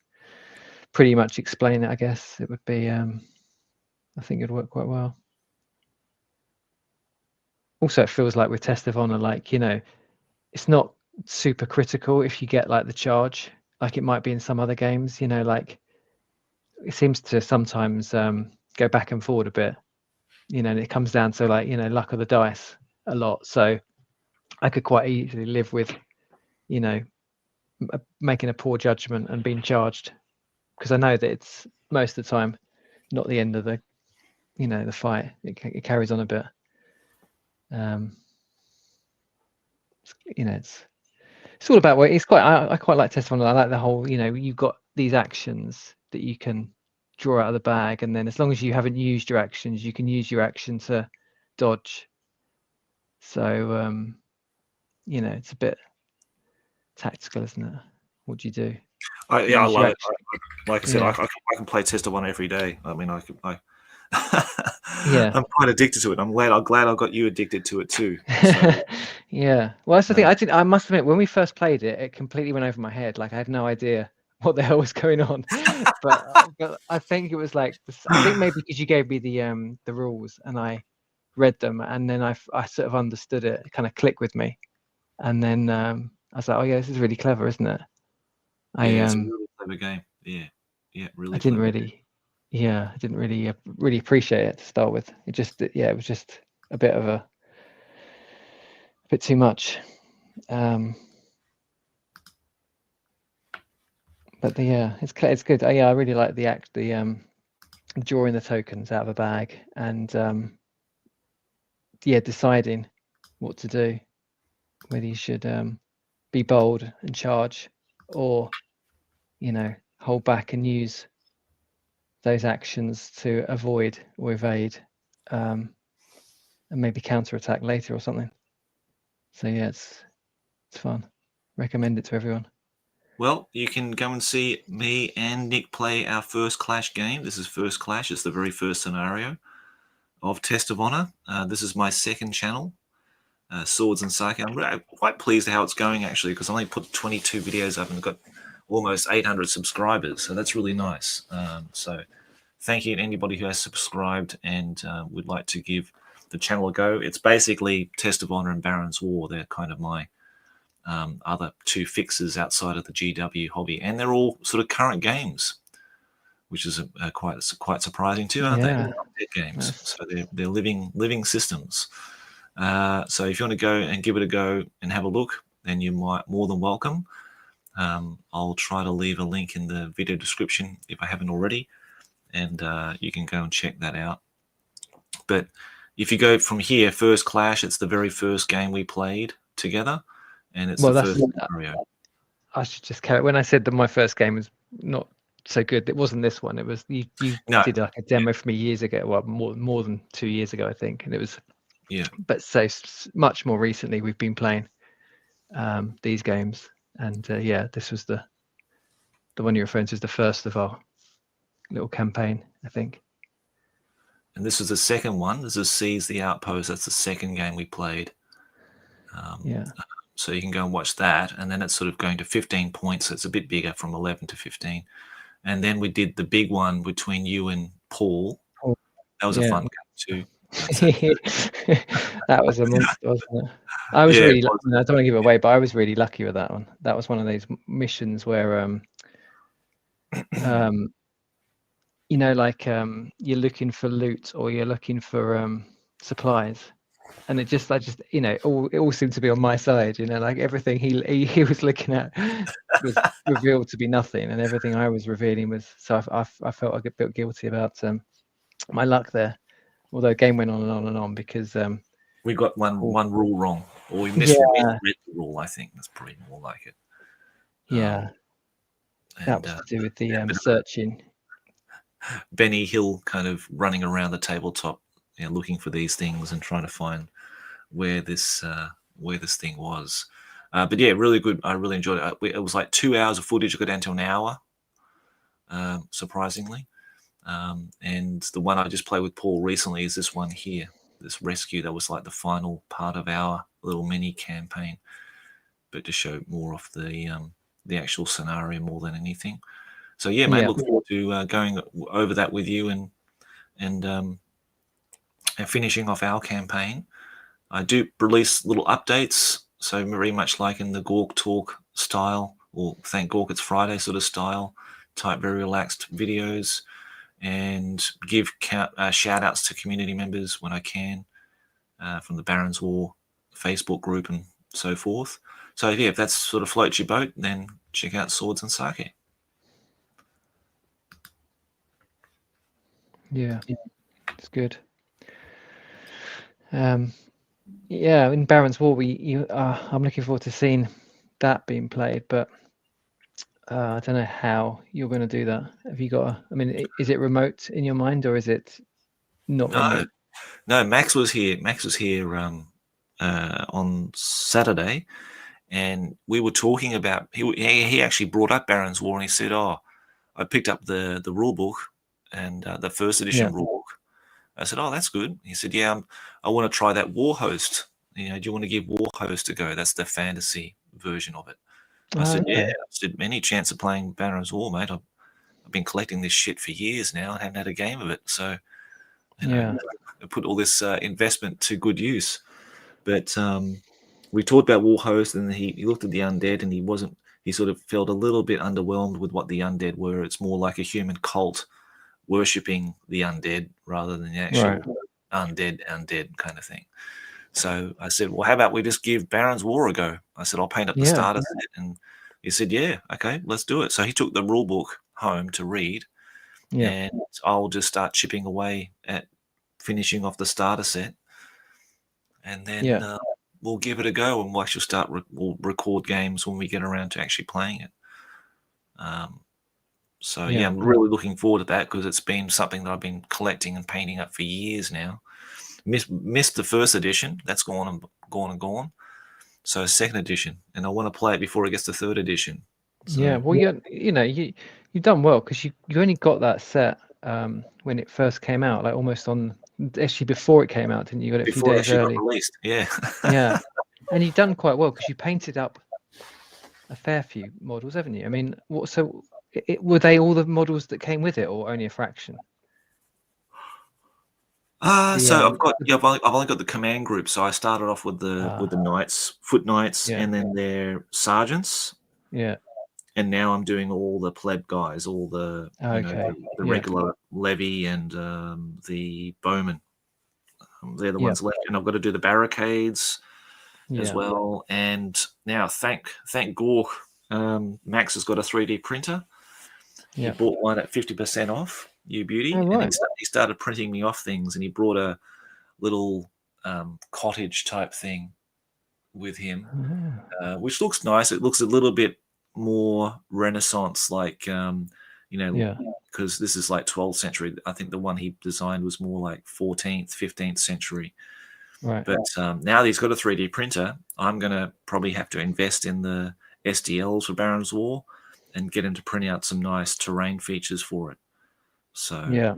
pretty much explain it. I guess it would be, I think it'd work quite well. Also, it feels like with Test of Honor, it's not super critical if you get like the charge, like it might be in some other games, it seems to sometimes go back and forward a bit, and it comes down to luck of the dice a lot. So I could quite easily live with, making a poor judgment and being charged, because I know that it's most of the time not the end of the, the fight. It carries on a bit. It's all about it's quite. I quite like Test of Honor. I like the whole. You've got these actions that you can draw out of the bag, and then as long as you haven't used your actions, you can use your action to dodge. So it's a bit tactical, isn't it? What do you do? I love it. Like I said, I can play Test of Honor every day. I mean, Yeah. I'm quite addicted to it. I'm glad I got you addicted to it too. So, Yeah. Well, that's the thing. I must admit, when we first played it, it completely went over my head. Like I had no idea what the hell was going on. but I think it was like I think maybe because you gave me the rules and I read them, and then I sort of understood it. It kind of clicked with me, and then I was like, oh yeah, this is really clever, isn't it? it's a really clever game. Yeah, really I didn't clever. really appreciate it to start with. It was just a bit too much. But it's good. I really like the drawing the tokens out of a bag and deciding what to do, whether you should be bold and charge, or hold back and use those actions to avoid or evade, and maybe counterattack later or something. So yeah, it's fun. Recommend it to everyone. Well, you can go and see me and Nick play our first Clash game. This is First Clash. It's the very first scenario of Test of Honor. This is my second channel, Swords and Psyche. I'm quite pleased how it's going, actually, because I only put 22 videos up and got almost 800 subscribers. So that's really nice. So thank you to anybody who has subscribed and would like to give the channel a go. It's basically Test of Honor and Baron's War. They're kind of my other two fixes outside of the GW hobby, and they're all sort of current games, which is quite surprising too, aren't they? Dead games, nice. So they're living systems. So if you want to go and give it a go and have a look, then you might more than welcome. I'll try to leave a link in the video description if I haven't already, and you can go and check that out. But if you go from here, First Clash, it's the very first game we played together. And it's the first scenario. I should just carry. When I said that my first game was not so good, it wasn't this one. It was you did like a demo for me years ago. Well, more than 2 years ago, I think. And it was But so much more recently, we've been playing these games, and this was the one you're referring to as the first of our little campaign, I think. And this is the second one. This is Seize the Outpost. That's the second game we played. So you can go and watch that, and then it's sort of going to 15 points. So it's a bit bigger, from 11 to 15. And then we did the big one between you and Paul. That was a fun game too. That was a monster, wasn't it? I was really lucky. I don't want to give it away, but I was really lucky with that one. That was one of those missions where you're looking for loot or you're looking for supplies. And it all seemed to be on my side, like everything he was looking at was revealed to be nothing, and everything I was revealing was. So I felt a bit guilty about my luck there. Although the game went on and on and on because we got one rule wrong, or we misread the rule. I think that's probably more like it. That was to do with the searching. Benny Hill kind of running around the tabletop, looking for these things and trying to find where this thing was. But yeah, really good. I really enjoyed it. It was like 2 hours of footage. It got down to an hour, surprisingly. And the one I just played with Paul recently is this one here, this rescue. That was like the final part of our little mini campaign, but to show more of the actual scenario more than anything. So yeah, mate, look forward to going over that with you and finishing off our campaign. I do release little updates, so very much like in the Gork Talk style, or Thank Gork It's Friday sort of style, type very relaxed videos, and give shout outs to community members when I can, from the Baron's War Facebook group and so forth. So yeah, if that sort of floats your boat, then check out Swords and Psyche. Yeah, it's good. In Baron's War, I'm looking forward to seeing that being played, but I don't know how you're going to do that. Have you got is it remote in your mind, or is it not remote? No, Max was here. Max was here on Saturday, and we were talking about. He actually brought up Baron's War, and he said, "Oh, I picked up the rule book and the first edition rule book, I said, "Oh, that's good." He said, "Yeah, I want to try that War Host. Do you want to give War Host a go? That's the fantasy version of it." I said, "Yeah." Okay. I said, "Any chance of playing Baron's War, mate? I've been collecting this shit for years now. I haven't had a game of it, so Yeah. I put all this investment to good use." But we talked about War Host, and he looked at the undead, and he sort of felt a little bit underwhelmed with what the undead were. It's more like a human cult worshipping the undead rather than the actual undead kind of thing. So I said, "Well, how about we just give Baron's War a go?" I said, "I'll paint up the Yeah. starter set." And he said, "Yeah, okay, let's do it." So he took the rule book home to read, Yeah. and I'll just start chipping away at finishing off the starter set, and then Yeah. we'll give it a go, and we'll actually we'll record games when we get around to actually playing it. So yeah, Yeah. I'm really looking forward to that because it's been something that I've been collecting and painting up for years now. Missed the first edition. That's gone and gone. So second edition, and I want to play it before it gets to third edition. So, Yeah. Well, you've done well because you only got that set when it first came out, like almost actually before it came out, didn't you? You got it a few before it days actually early. got released, yeah. Yeah. And you've done quite well because you painted up a fair few models, haven't you? I mean, were they all the models that came with it, or only a fraction? So I've only got the command group. So I started off with the knights, foot knights, Yeah. and then their sergeants, Yeah. and now I'm doing all the pleb guys, all the Okay. the regular levy and the bowmen. They're the Yeah. ones left, and I've got to do the barricades as Yeah. well. And now, thank Gork, Max has got a 3D printer. He Yeah. bought one at 50% off, you beauty, Oh, and right. he started printing me off things, and he brought a little cottage type thing with him, which looks nice. It looks a little bit more Renaissance, like Yeah. because this is like 12th century. I think the one he designed was more like 14th, 15th century. Right. But now that he's got a 3D printer, I'm going to probably have to invest in the SDLs for Baron's War and get him to print out some nice terrain features for it. So Yeah.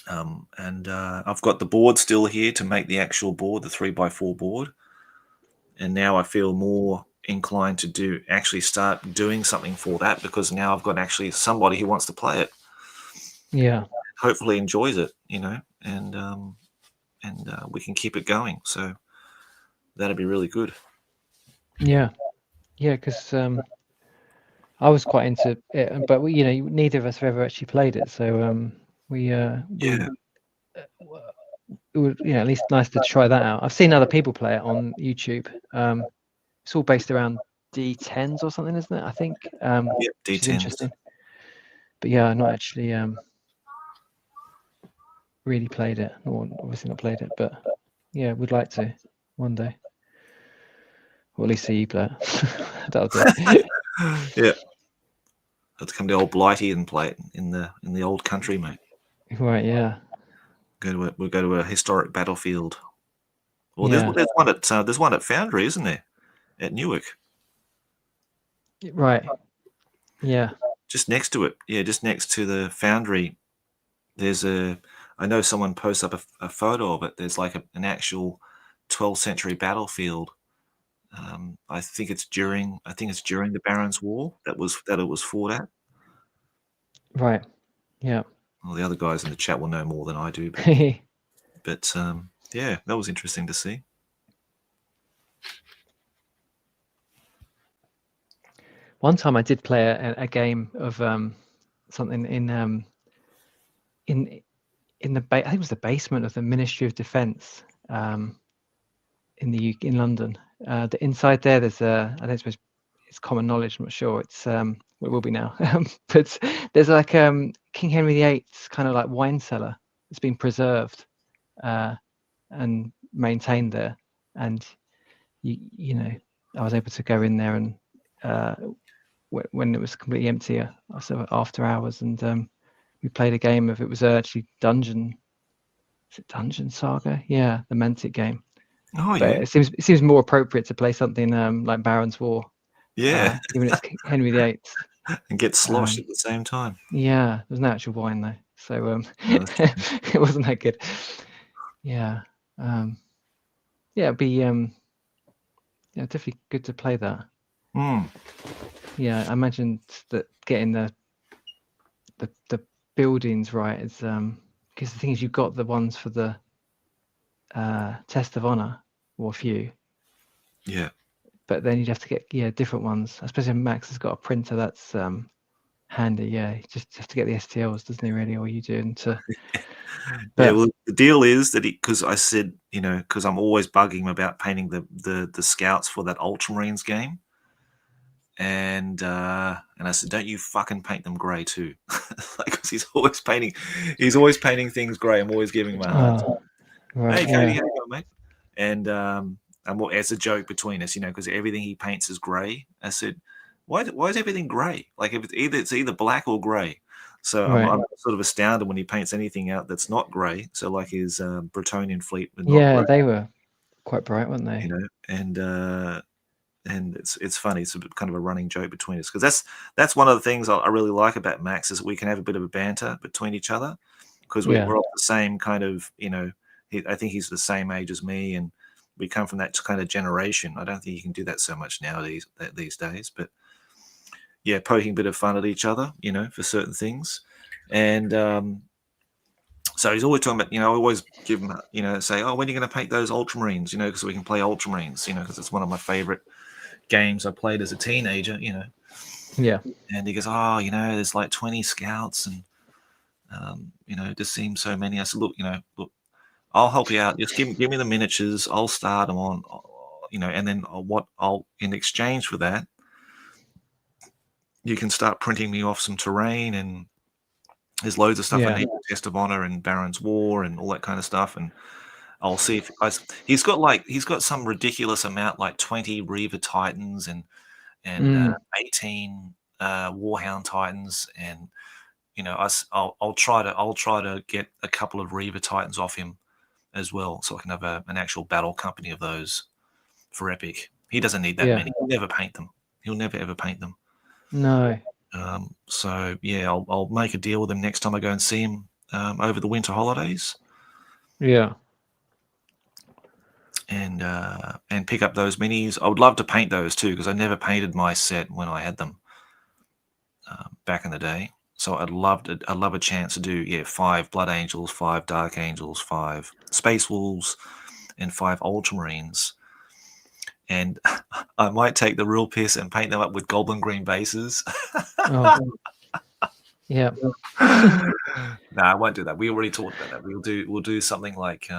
and I've got the board still here to make the actual board, the 3x4 board. And now I feel more inclined to start doing something for that because now I've got actually somebody who wants to play it. Yeah. Hopefully enjoys it, and we can keep it going. So that'd be really good. Yeah. Yeah. Because I was quite into it, but neither of us have ever actually played it. So it would at least nice to try that out. I've seen other people play it on YouTube. It's all based around D10s or something, isn't it? I think. Yeah, which is D10s. interesting. But yeah, not actually really played it. Or obviously not played it, but yeah, would like to one day. Or at least see you play it. That'll do. Yeah. Have to come to old Blighty and play it in the old country, mate. Right, yeah. We'll go to a historic battlefield. Well, Yeah. there's one at Foundry, isn't there? At Newark. Right. Yeah. Just next to it. Yeah, just next to the Foundry. I know someone posts up a photo of it. There's like an actual 12th century battlefield. I think it's during the Barons' War that it was fought at. Right. Yeah. Well, the other guys in the chat will know more than I do, but yeah, that was interesting to see. One time I did play a game of something in the I think it was the basement of the Ministry of Defence in London. The inside there's I don't suppose it's common knowledge. I'm not sure. It's it will be now, but there's like King Henry VIII's kind of like wine cellar that's been preserved and maintained there, and I was able to go in there and when it was completely empty, after hours, and we played a game of it was actually Dungeon Saga? Yeah, the Mantic game. Oh, but yeah. It seems more appropriate to play something like Baron's War. Yeah. Given it's Henry VIII. And get sloshed at the same time. Yeah, there's no actual wine though. so No, it wasn't that good. Yeah, it'd be definitely good to play that. Yeah, I imagine that getting the buildings right is because the thing is, you've got the ones for the Test of Honor or a few. Yeah. But then you'd have to get different ones. I suppose Max has got a printer that's handy. Yeah, he just have to get the STLs, doesn't he? Really, or you do into. Yeah, well, the deal is that because I said, because I'm always bugging him about painting the scouts for that Ultramarines game, and I said, don't you fucking paint them grey too, because he's always painting things grey. I'm always giving him a hard time. Right, Hey, Cody, how you going, mate? And as a joke between us, because everything he paints is grey. I said, why is everything grey? Like if it's either black or grey. So right. I'm sort of astounded when he paints anything out that's not grey. So like his Bretonian fleet, were not Yeah, grey, they were quite bright, weren't they? And it's funny. It's kind of a running joke between us, because that's one of the things I really like about Max, is that we can have a bit of a banter between each other, because we're all the same kind of, I think he's the same age as me, and we come from that kind of generation. I don't think you can do that so much nowadays these days, but yeah, poking a bit of fun at each other, for certain things. And so he's always talking about, I always give him, say, oh, when are you going to paint those Ultramarines, because we can play Ultramarines, because it's one of my favorite games I played as a teenager, Yeah. And he goes, oh, there's like 20 scouts, and just seems so many. I said, look, I'll help you out. Just give me the miniatures. I'll start them on, and then I'll in exchange for that, you can start printing me off some terrain, and there's loads of stuff I need, Test of Honor and Baron's War and all that kind of stuff. And I'll see if he's got some ridiculous amount, like 20 Reaver Titans and 18 Warhound Titans, and I'll try to get a couple of Reaver Titans off him as well, so I can have an actual battle company of those for Epic. He doesn't need that many. He'll never paint them. He'll never ever paint them. No. So yeah, I'll make a deal with him next time I go and see him over the winter holidays. Yeah. And pick up those minis. I would love to paint those too, because I never painted my set when I had them back in the day. So I'd love a chance to do 5 Blood Angels, 5 Dark Angels, 5 Space Wolves, and 5 Ultramarines. And I might take the real piss and paint them up with Goblin Green bases. Oh. Yeah. No, I won't do that. We already talked about that. We'll do something like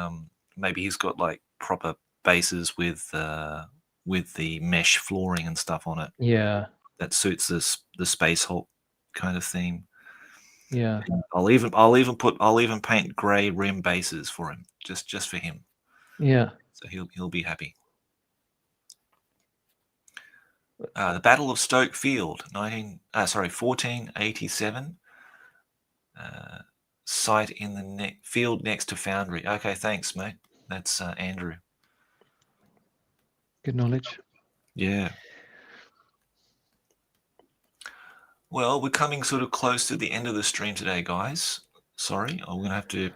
maybe he's got like proper bases with the mesh flooring and stuff on it. Yeah. That suits the Space Hulk kind of theme. Yeah. I'll even paint grey rim bases for him, just for him. Yeah. So he'll be happy. The Battle of Stoke Field, 1487. Site in the field next to Foundry. Okay, thanks, mate. That's Andrew. Good knowledge. Yeah. Well, we're coming sort of close to the end of the stream today, guys. Sorry, I'm going to have to...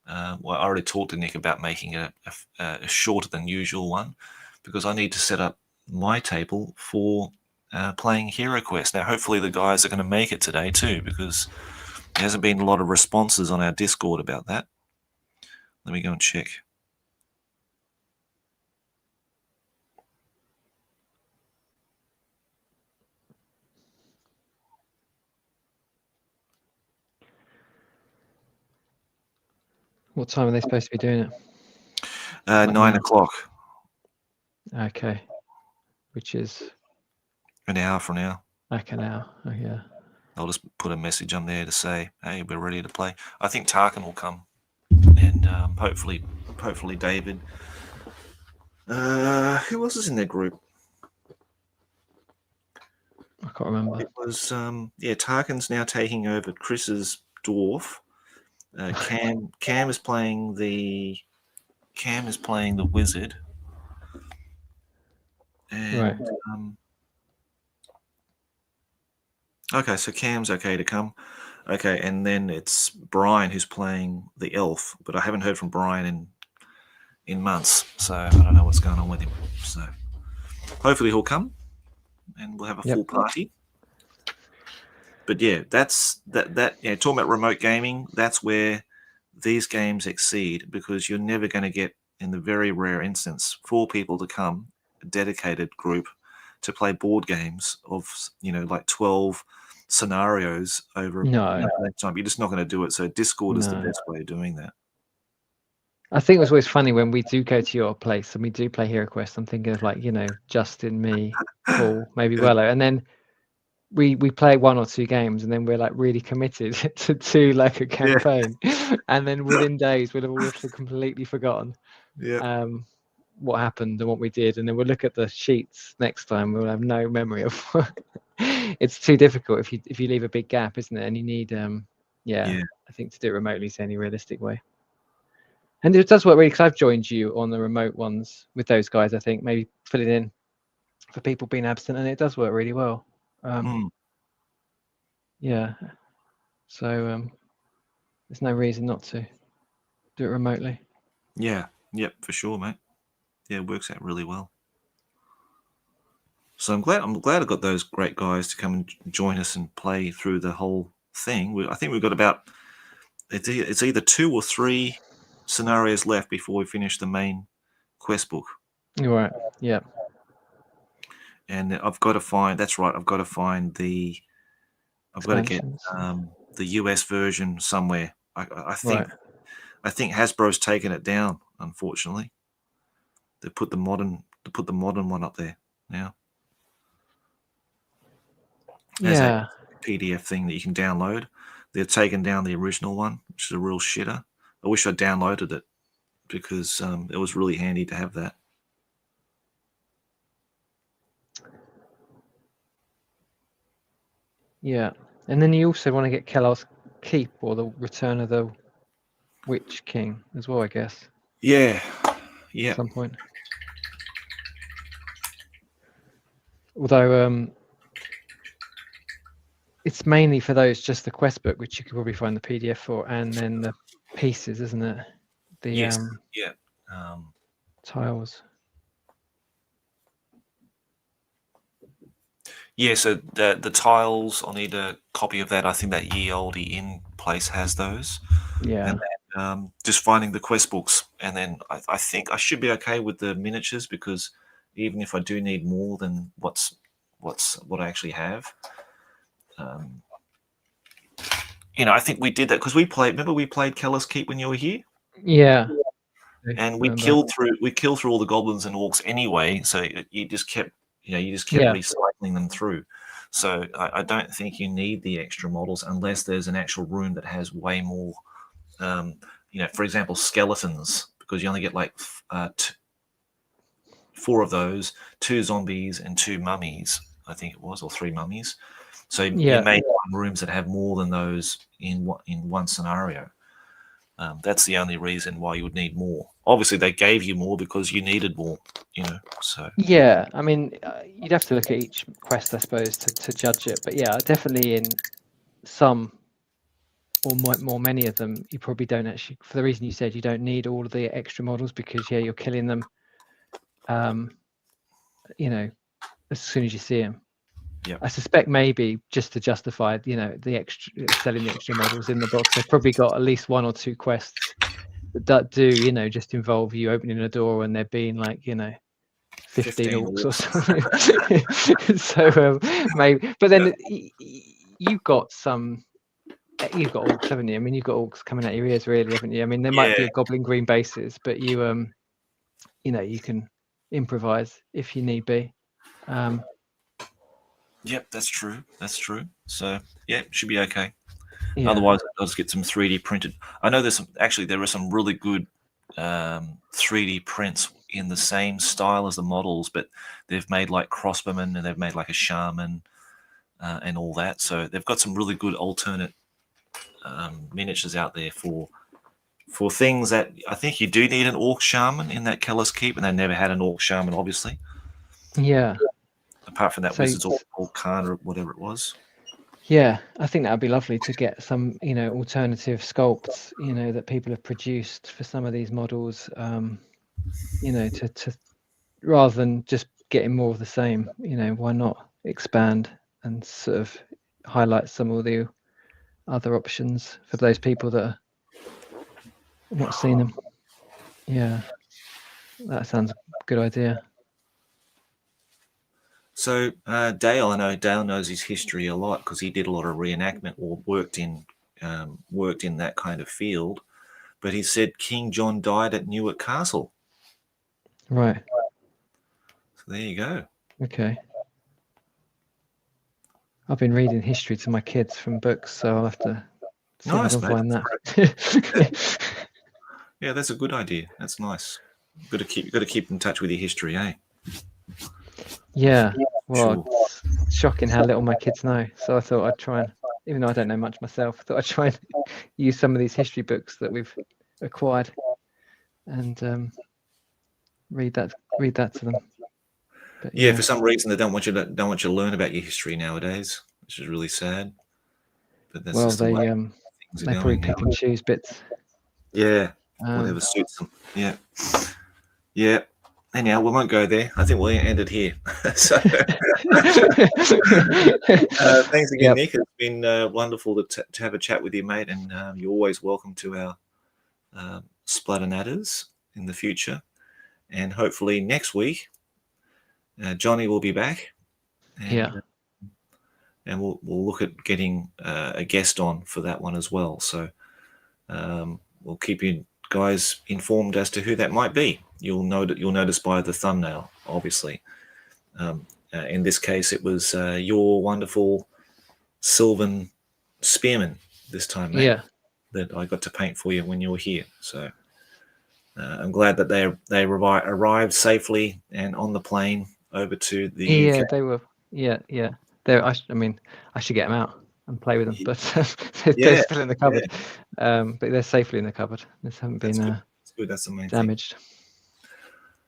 I already talked to Nick about making it a shorter than usual one, because I need to set up my table for playing Hero Quest. Now, hopefully the guys are going to make it today too, because there hasn't been a lot of responses on our Discord about that. Let me go and check. What time are they supposed to be doing it? 9 o'clock. Okay. Which is an hour from now. Like an hour. Oh, yeah. I'll just put a message on there to say, hey, we're ready to play. I think Tarkin will come, and hopefully David. Who else is in their group? I can't remember. It was Tarkin's now taking over Chris's dwarf. Cam is playing the wizard. And, right. Okay, so Cam's okay to come. Okay, and then it's Brian who's playing the elf, but I haven't heard from Brian in months, so I don't know what's going on with him. So hopefully he'll come, and we'll have a full party. But yeah, that's that. Yeah, talking about remote gaming, that's where these games exceed, because you're never going to get, in the very rare instance, 4 people to come, a dedicated group, to play board games of like 12 scenarios over No. time. You're just not going to do it. So Discord is the best way of doing that. I think it was always funny when we do go to your place and we do play Hero Quest. I'm thinking of like, Justin, me, Paul, maybe Wello, and then we play 1 or 2 games, and then we're like really committed to do like a campaign, and then within days we'll have all completely forgotten what happened and what we did, and then we'll look at the sheets next time. We'll have no memory of it's too difficult if you leave a big gap, isn't it? And you need I think to do it remotely is the only realistic way. And it does work really, because I've joined you on the remote ones with those guys. I think maybe filling in for people being absent, and it does work really well. Yeah, so there's no reason not to do it remotely. Yeah, yep, for sure, mate. Yeah, it works out really well. So I'm glad I got those great guys to come and join us and play through the whole thing. I think we've got about it's either 2 or 3 scenarios left before we finish the main quest book. You're right. Yeah. And I've got to find. That's right. I've got to find the. I've got to get the US version somewhere. I think. Right. I think Hasbro's taken it down. Unfortunately, they put the modern one up there now. As a PDF thing that you can download. They've taken down the original one, which is a real shitter. I wish I downloaded it, because it was really handy to have that. Yeah, and then you also want to get Kellar's Keep, or the Return of the Witch King as well, I guess. Yeah. At some point. Although it's mainly for those, just the quest book, which you could probably find the PDF for, and then the pieces, isn't it? The tiles. Yeah, so the tiles, I'll need a copy of that. I think that Ye Olde Inn place has those. Yeah. And then, just finding the quest books, and then I think I should be okay with the miniatures, because even if I do need more than what I actually have, I think we did that because we played. Remember, we played Kellar's Keep when you were here. Yeah. And we killed through all the goblins and orcs anyway. So you just kept recycling them through. So I don't think you need the extra models unless there's an actual room that has way more. For example, skeletons, because you only get like 4 of those, 2 zombies and 2 mummies, I think it was, or 3 mummies. So you may find rooms that have more than those in one scenario. That's the only reason why you would need more. Obviously, they gave you more because you needed more, So yeah, I mean, you'd have to look at each quest, I suppose, to judge it. But yeah, definitely in some or many of them, you probably don't actually, for the reason you said, you don't need all of the extra models, because you're killing them, as soon as you see them. Yep. I suspect maybe just to justify, the extra selling the extra models in the box, they've probably got at least 1 or 2 quests that do, just involve you opening a door and there being like, 15 orcs or something. So maybe, but then you've got orcs, haven't you? I mean, you've got orcs coming out your ears, really, haven't you? I mean, there might be a goblin green bases, but you you can improvise if you need be. Yep, that's true. So yeah, should be okay. Yeah. Otherwise, I'll just get some 3D printed. I know there are some really good 3D prints in the same style as the models, but they've made like crossbowmen and they've made like a shaman and all that. So they've got some really good alternate miniatures out there for things that I think you do need an orc shaman in that Kellar's Keep, and they never had an orc shaman, obviously. Yeah. Apart from that Wizards or Khan or whatever it was. Yeah, I think that would be lovely to get some, alternative sculpts, that people have produced for some of these models. To rather than just getting more of the same, why not expand and sort of highlight some of the other options for those people that are not seen them. Yeah, that sounds a good idea. So Dale, I know Dale knows his history a lot because he did a lot of reenactment or worked in that kind of field. But he said King John died at Newark Castle. Right. So there you go. Okay. I've been reading history to my kids from books, so I'll have to see if I can find that. Yeah, that's a good idea. That's nice. Got to keep in touch with your history, eh? Yeah. Well, Sure. it's shocking how little my kids know. So I thought I'd try and, even though I don't know much myself, I thought I'd try and use some of these history books that we've acquired and read that to them. But, yeah, for some reason they don't want you to learn about your history nowadays, which is really sad. But that's just the way things are they going probably now. pick and choose bits. Yeah, whatever suits them. Yeah, yeah. Anyhow, we won't go there. I think we'll end it here. So, thanks again, Nick. It's been wonderful to have a chat with you, mate. And you're always welcome to our Splatter Natters in the future. And hopefully next week, Jonny will be back. And, and we'll look at getting a guest on for that one as well. So we'll keep you guys informed as to who that might be. You'll notice by the thumbnail, obviously. In this case, it was your wonderful Sylvan Spearman this time, mate, that I got to paint for you when you were here. So I'm glad that they arrived safely and on the plane over to the UK. They were. Yeah. I should get them out and play with them, but they're still in the cupboard. But they're safely in the cupboard. This haven't been good. That's the main damaged. thing.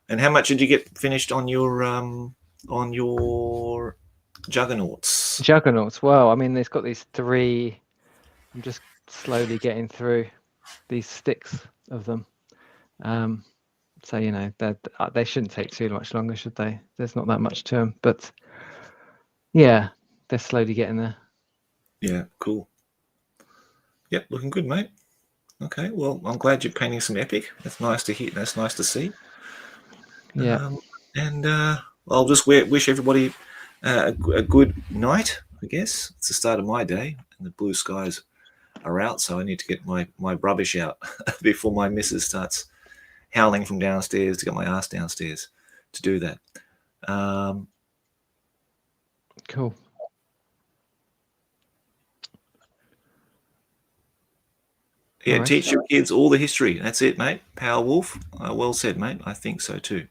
And how much did you get finished on your juggernauts? Juggernauts. Well, I mean, there's got these 3. I'm just slowly getting through these sticks of them. So they shouldn't take too much longer, should they? There's not that much to them, but yeah, they're slowly getting there. Yeah, cool. Yep, looking good, mate. Okay, well, I'm glad you're painting some epic. That's nice to hear. That's nice to see. Yeah. And I'll just wish everybody a good night, I guess. It's the start of my day, and the blue skies are out, so I need to get my rubbish out before my missus starts howling from downstairs to get my ass downstairs to do that. Cool. Yeah, teach your kids all the history. That's it, mate. Power Wolf. Well said, mate. I think so too.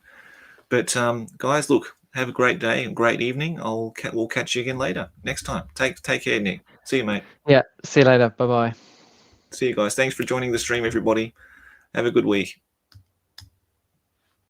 But guys, look, have a great day and great evening. We'll catch you again later next time. Take care, Nick. See you, mate. Yeah, see you later. Bye-bye. See you guys. Thanks for joining the stream, everybody. Have a good week.